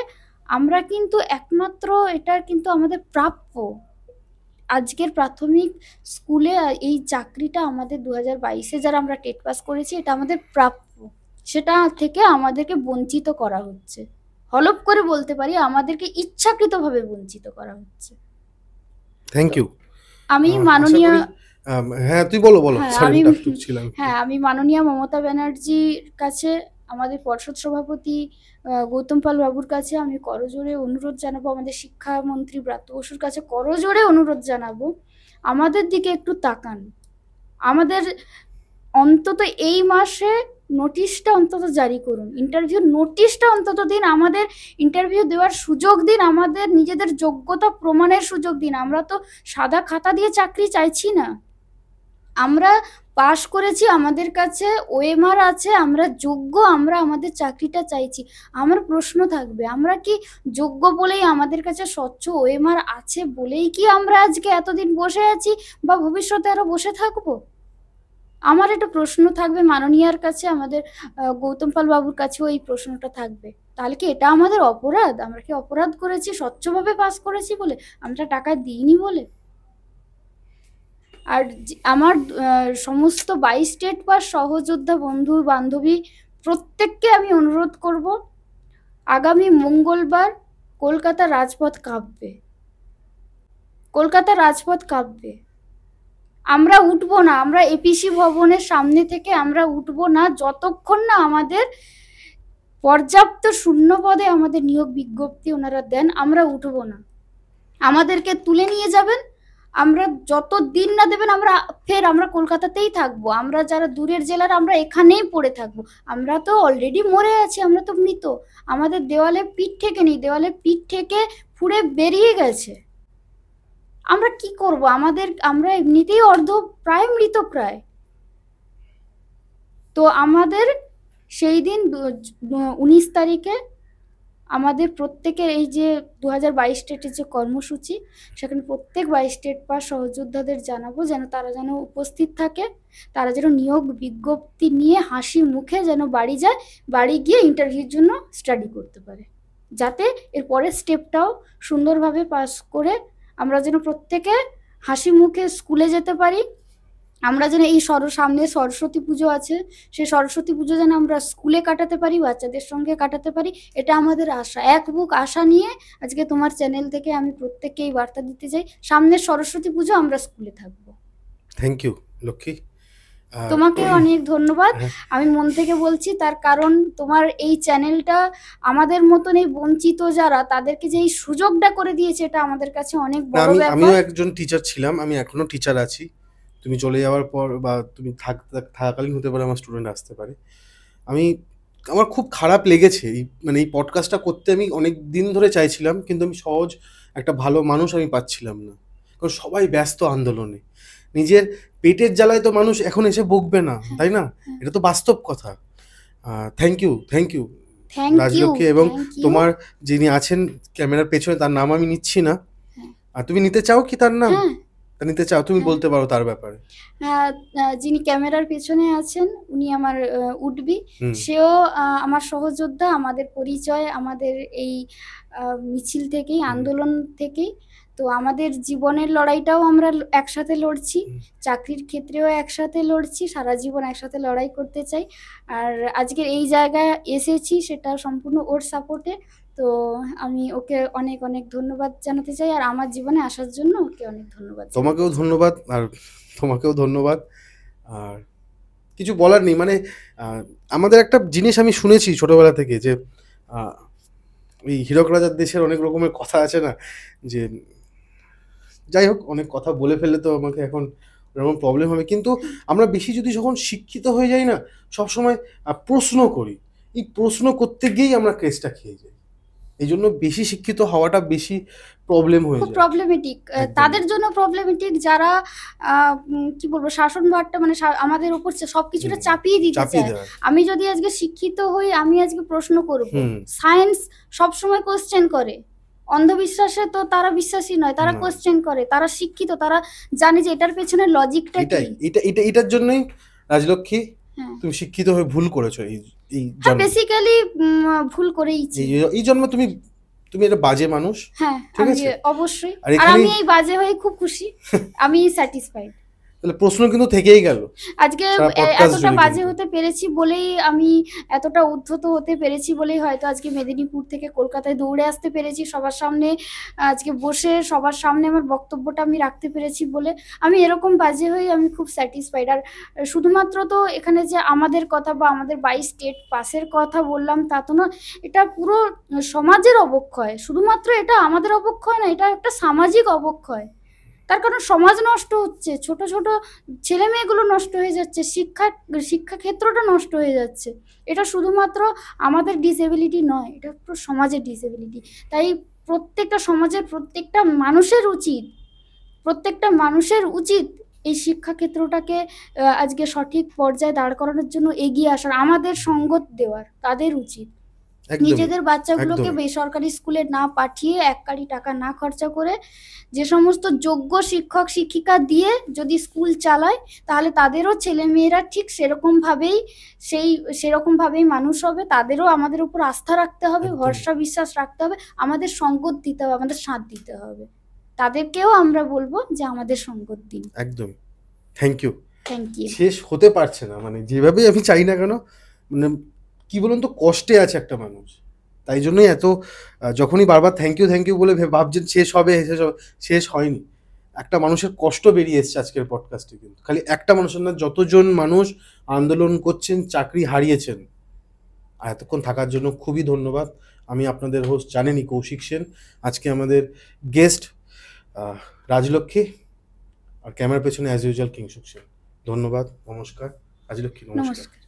আমরা কিন্তু একমাত্র এটা কিন্তু আমাদের প্রাপ্য। আজকের প্রাথমিক স্কুলে এই চাকরিটা আমাদের 2022-এ যারা আমরা টেট পাস করেছি, এটা আমাদের প্রাপ্য, সেটা থেকে আমাদেরকে বঞ্চিত করা হচ্ছে। হলফ করে বলতে পারি আমাদেরকে ইচ্ছাকৃতভাবে বঞ্চিত করা হচ্ছে। Thank you. আমি মাননীয় হ্যাঁ তুই বলো বলো, হ্যাঁ, সরি আমি ছিলাম। হ্যাঁ আমি মাননীয় মমতা ব্যানার্জির কাছে, আমাদের পর্ষদ সভাপতি গৌতম পাল বাবুর কাছে আমি করজোড়ে অনুরোধ জানাবো, আমাদের শিক্ষামন্ত্রী ব্রাত্য বসুর কাছে করজোড়ে অনুরোধ জানাবো, আমাদের দিকে একটু তাকান। আমাদের অন্তত এই মাসে নোটিশটা অন্তত জারি করুন, ইন্টারভিউ নোটিশটা অন্তত দিন, আমাদের ইন্টারভিউ দেওয়ার সুযোগ দিন, আমাদের নিজেদের যোগ্যতা প্রমাণের সুযোগ দিন। আমরা তো সাদা খাতা দিয়ে চাকরি চাইছি না, আমরা পাশ করেছি, আমাদের কাছে ওএমআর আছে, আমরা যোগ্য, আমরা আমাদের চাকরিটা চাইছি। আমার প্রশ্ন থাকবে, আমরা কি যোগ্য বলেই, আমাদের কাছে স্বচ্ছ ওএমআর আছে বলেই কি আমরা আজকে এতদিন বসে আছি বা ভবিষ্যতে আরো বসে থাকবো? আমার একটা প্রশ্ন থাকবে মাননীয়ার কাছে, আমাদের গৌতম পাল বাবুর কাছেও এই প্রশ্নটা থাকবে। তাহলে কি এটা আমাদের অপরাধ? আমরা কি অপরাধ করেছি স্বচ্ছভাবে পাস করেছি বলে, আমরা টাকা দিইনি বলে? আর আমার সমস্ত 22 স্টেট পাস সহযোদ্ধা বন্ধু বান্ধবী প্রত্যেককে আমি অনুরোধ করব, আগামী মঙ্গলবার কলকাতা রাজপথ কাঁপবে, কলকাতা রাজপথ কাঁপবে। আমরা উঠবো না, আমরা এপিসি ভবনের সামনে থেকে আমরা উঠবো না যতক্ষণ না আমাদের পর্যাপ্ত শূন্য পদে আমাদের নিয়োগ বিজ্ঞপ্তি ওনারা দেন। আমরা উঠবো না, আমাদেরকে তুলে নিয়ে যাবেন, আমরা যত দিন না দেবেন আমরা কলকাতাতেই থাকবো। আমরা যারা দূরের জেলার আমরা এখানেই পড়ে থাকবো। আমরা তো অলরেডি মরে আছি, আমরা তো মৃত, আমাদের দেওয়ালে পিঠ থেকে নেই, দেওয়ালে পিঠ থেকে ফুঁড়ে বেরিয়ে গেছে। আমরা কি করব? আমরা এমনিতেই প্রায় মৃত প্রায়। তো আমাদের সেই দিন 19 তারিখে আমাদের প্রত্যেকের এই যে 2022 স্টেটের যে কর্মসূচি, সেখানে প্রত্যেক 22 স্টেট পাস সহযোদ্ধাদের জানাবো যেন তারা যেন উপস্থিত থাকে, তারা যেন নিয়োগ বিজ্ঞপ্তি নিয়ে হাসি মুখে যেন বাড়ি যায়, বাড়ি গিয়ে ইন্টারভিউর জন্য স্টাডি করতে পারে, যাতে এর পরের স্টেপটাও সুন্দরভাবে পাস করে আমরা যেন প্রত্যেকে হাসি মুখে স্কুলে যেতে পারি। আমরা যেন এই সামনে সরস্বতী পুজো আছে, সেই সরস্বতী পুজো যেন আমরা স্কুলে কাটাতে পারি, বাচ্চাদের সঙ্গে কাটাতে পারি, এটা আমাদের আশা। এক বুক আশা নিয়ে আজকে তোমার চ্যানেল থেকে আমি প্রত্যেককে এই বার্তা দিতে চাই, সামনের সরস্বতী পুজো আমরা স্কুলে থাকবো। থ্যাংক ইউ লক্ষ্মী, তোমাকে অনেক ধন্যবাদ। আমি মন থেকে বলছি, তার কারণ তোমার এই চ্যানেলটা আমাদের মতন এই বঞ্চিত যারা, তাদেরকে যে এই সুযোগটা করে দিয়েছে, এটা আমাদের কাছে অনেক বড় ব্যাপার। আমিও একজন টিচার ছিলাম, আমি এখনো টিচার আছি। তুমি চলে যাওয়ার পর বা তুমি থাকাকালীন হতে পারে আমার স্টুডেন্ট আসতে পারে। আমার খুব খারাপ লেগেছে এই পডকাস্টটা করতে। আমি অনেক দিন ধরে চাইছিলাম, কিন্তু আমি সহজ একটা ভালো মানুষ আমি পাচ্ছিলাম না, কারণ সবাই ব্যস্ত আন্দোলনে। নিজের পেটের জ্বালায় তো মানুষ এখন এসে বকবে না, তাই না? এটা তো বাস্তব কথা। Thank you Rajlakshmi. এবং তোমার যিনি আছেন ক্যামেরার পেছনে, তার নাম আমি নিচ্ছি না, আর তুমি নিতে চাও কি তার নাম? নিতে চাও তুমি বলতে পারো তার ব্যাপারে। যিনি ক্যামেরার পেছনে আছেন উনি আমার উডবি, সেও আমার সহযোদ্ধা। আমাদের পরিচয় আমাদের এই মিছিল থেকেই, আন্দোলন থেকেই। তো আমাদের জীবনের লড়াইটাও আমরা একসাথে লড়ছি, চাকরির ক্ষেত্রেও একসাথে লড়ছি, সারা জীবন একসাথে লড়াই করতে চাই। আর আজকের এই জায়গায় এসেছি সেটা সম্পূর্ণ ওর সাপোর্টে। তো আমি ওকে অনেক অনেক ধন্যবাদ জানাতে চাই, আর আমার জীবনে আসার জন্য ওকে অনেক ধন্যবাদ। তোমাকেও ধন্যবাদ, আর তোমাকেও ধন্যবাদ। আর কিছু বলার নেই, আমাদের একটা জিনিস আমি শুনেছি ছোটবেলা থেকে, যে এই হীরক রাজার দেশের অনেক রকমের কথা আছে না, যে যাই হোক অনেক কথা বলে ফেললে তো আমাকে এখন এরকম প্রবলেম হবে। কিন্তু আমরা বেশি যদি যখন শিক্ষিত হয়ে যাই না, সবসময় প্রশ্ন করি, এই প্রশ্ন করতে গিয়েই আমরা কেসটা খেয়ে যাই। এই জন্য বেশি শিক্ষিত হওয়াটা বেশি প্রবলেম হয়ে যায়, প্রবলেমেটিক তাদের জন্য, প্রবলেমেটিক যারা কি বলবো শাসনভারটা আমাদের উপর সবকিছুটা চাপিয়ে দিতে চায়। আমি যদি আজকে শিক্ষিত হই, আমি আজকে প্রশ্ন করব। সায়েন্স সবসময় কোশ্চেন করে, অন্ধবিশ্বাসে তো তারা বিশ্বাসী নয়, তারা কোশ্চেন করে, তারা শিক্ষিত, তারা জানে যে এটার পেছনে লজিকটা কি। এটার জন্যই রাজলক্ষ্মী তুমি শিক্ষিত হয়ে ভুল করেছো। বেসিক্যালি ভুল করেইছি এই জন্ম। তুমি একটা বাজে মানুষ, হ্যাঁ ঠিক আছে, অবশ্যই। আর আমি এই বাজে হয়ে খুব খুশি, আমি স্যাটিসফাইড। তাহলে প্রশ্ন কিন্তু থেকেই গেল। আজকে সারা podcast এতটা জুড়ে বাজে কিন্তু। হতে পেরেছি বলেই, আমি এতটা উদ্ধত হতে পেরেছি বলেই হয়তো আজকে মেদিনীপুর থেকে কলকাতায় দৌড়ে আসতে পেরেছি সবার সামনে, আজকে বসে সবার সামনে আমার বক্তব্যটা আমি রাখতে পেরেছি বলে আমি এরকম বাজে হয়ে আমি খুব স্যাটিসফাইড। আর শুধুমাত্র তো এখানে যে আমাদের কথা বা আমাদের 22 স্টেট পাসের কথা বললাম তা তো না, এটা পুরো সমাজের অবক্ষয়। শুধুমাত্র এটা আমাদের অবক্ষয় না, এটা একটা সামাজিক অবক্ষয়। তার কারণ সমাজ নষ্ট হচ্ছে, ছোট ছোট ছেলে মেয়েগুলো নষ্ট হয়ে যাচ্ছে, শিক্ষা ক্ষেত্রটা নষ্ট হয়ে যাচ্ছে। এটা শুধুমাত্র আমাদের ডিসেবিলিটি নয়, এটা পুরো সমাজের ডিসেবিলিটি। তাই প্রত্যেকটা সমাজের প্রত্যেকটা মানুষের উচিত এই শিক্ষা ক্ষেত্রটাকে আজকে সঠিক পর্যায়ে দাঁড় করানোর জন্য এগিয়ে আসার, আমাদের সঙ্গত দেওয়ার তাদের উচিত। নিজেদের বাচ্চাগুলোকে বেসরকারি স্কুলে না পাঠিয়ে, এক কারি টাকা না খরচা করে যে সমস্ত যোগ্য শিক্ষক শিক্ষিকা দিয়ে যদি স্কুল চালায়, তাহলে তাদেরও ছেলে মেয়েরা ঠিক সেরকম ভাবেই মানুষ হবে। তাদেরও আমাদের উপর আস্থা রাখতে হবে, ভরসা বিশ্বাস রাখতে হবে, আমাদের সঙ্গত দিতে হবে, আমাদের সাথ দিতে হবে। তাদেরকেও আমরা বলবো যে আমাদের সঙ্গত দিন। একদম, থ্যাংক ইউ। ইউ। শেষ হতে পারছে না, মানে যেভাবেই আমি চাই না কেন, মানে কি বলুন তো, কষ্টে আছে একটা মানুষ। তাই জন্যই এত যখনই বারবার থ্যাংক ইউ বলে ভাবছেন শেষ হবে, শেষ হয়নি। একটা মানুষের কষ্ট বেরিয়ে এসছে আজকের পডকাস্টে, কিন্তু খালি একটা মানুষের না, যতজন মানুষ আন্দোলন করছেন, চাকরি হারিয়েছেন। আর এতক্ষণ থাকার জন্য খুবই ধন্যবাদ। আমি আপনাদের হোস্ট, জানেনই, কৌশিক সেন। আজকে আমাদের গেস্ট রাজলক্ষ্মী, আর ক্যামেরার পেছনে অ্যাজ ইউজুয়াল কিংশুক সেন। ধন্যবাদ, নমস্কার রাজলক্ষ্মী। নমস্কার।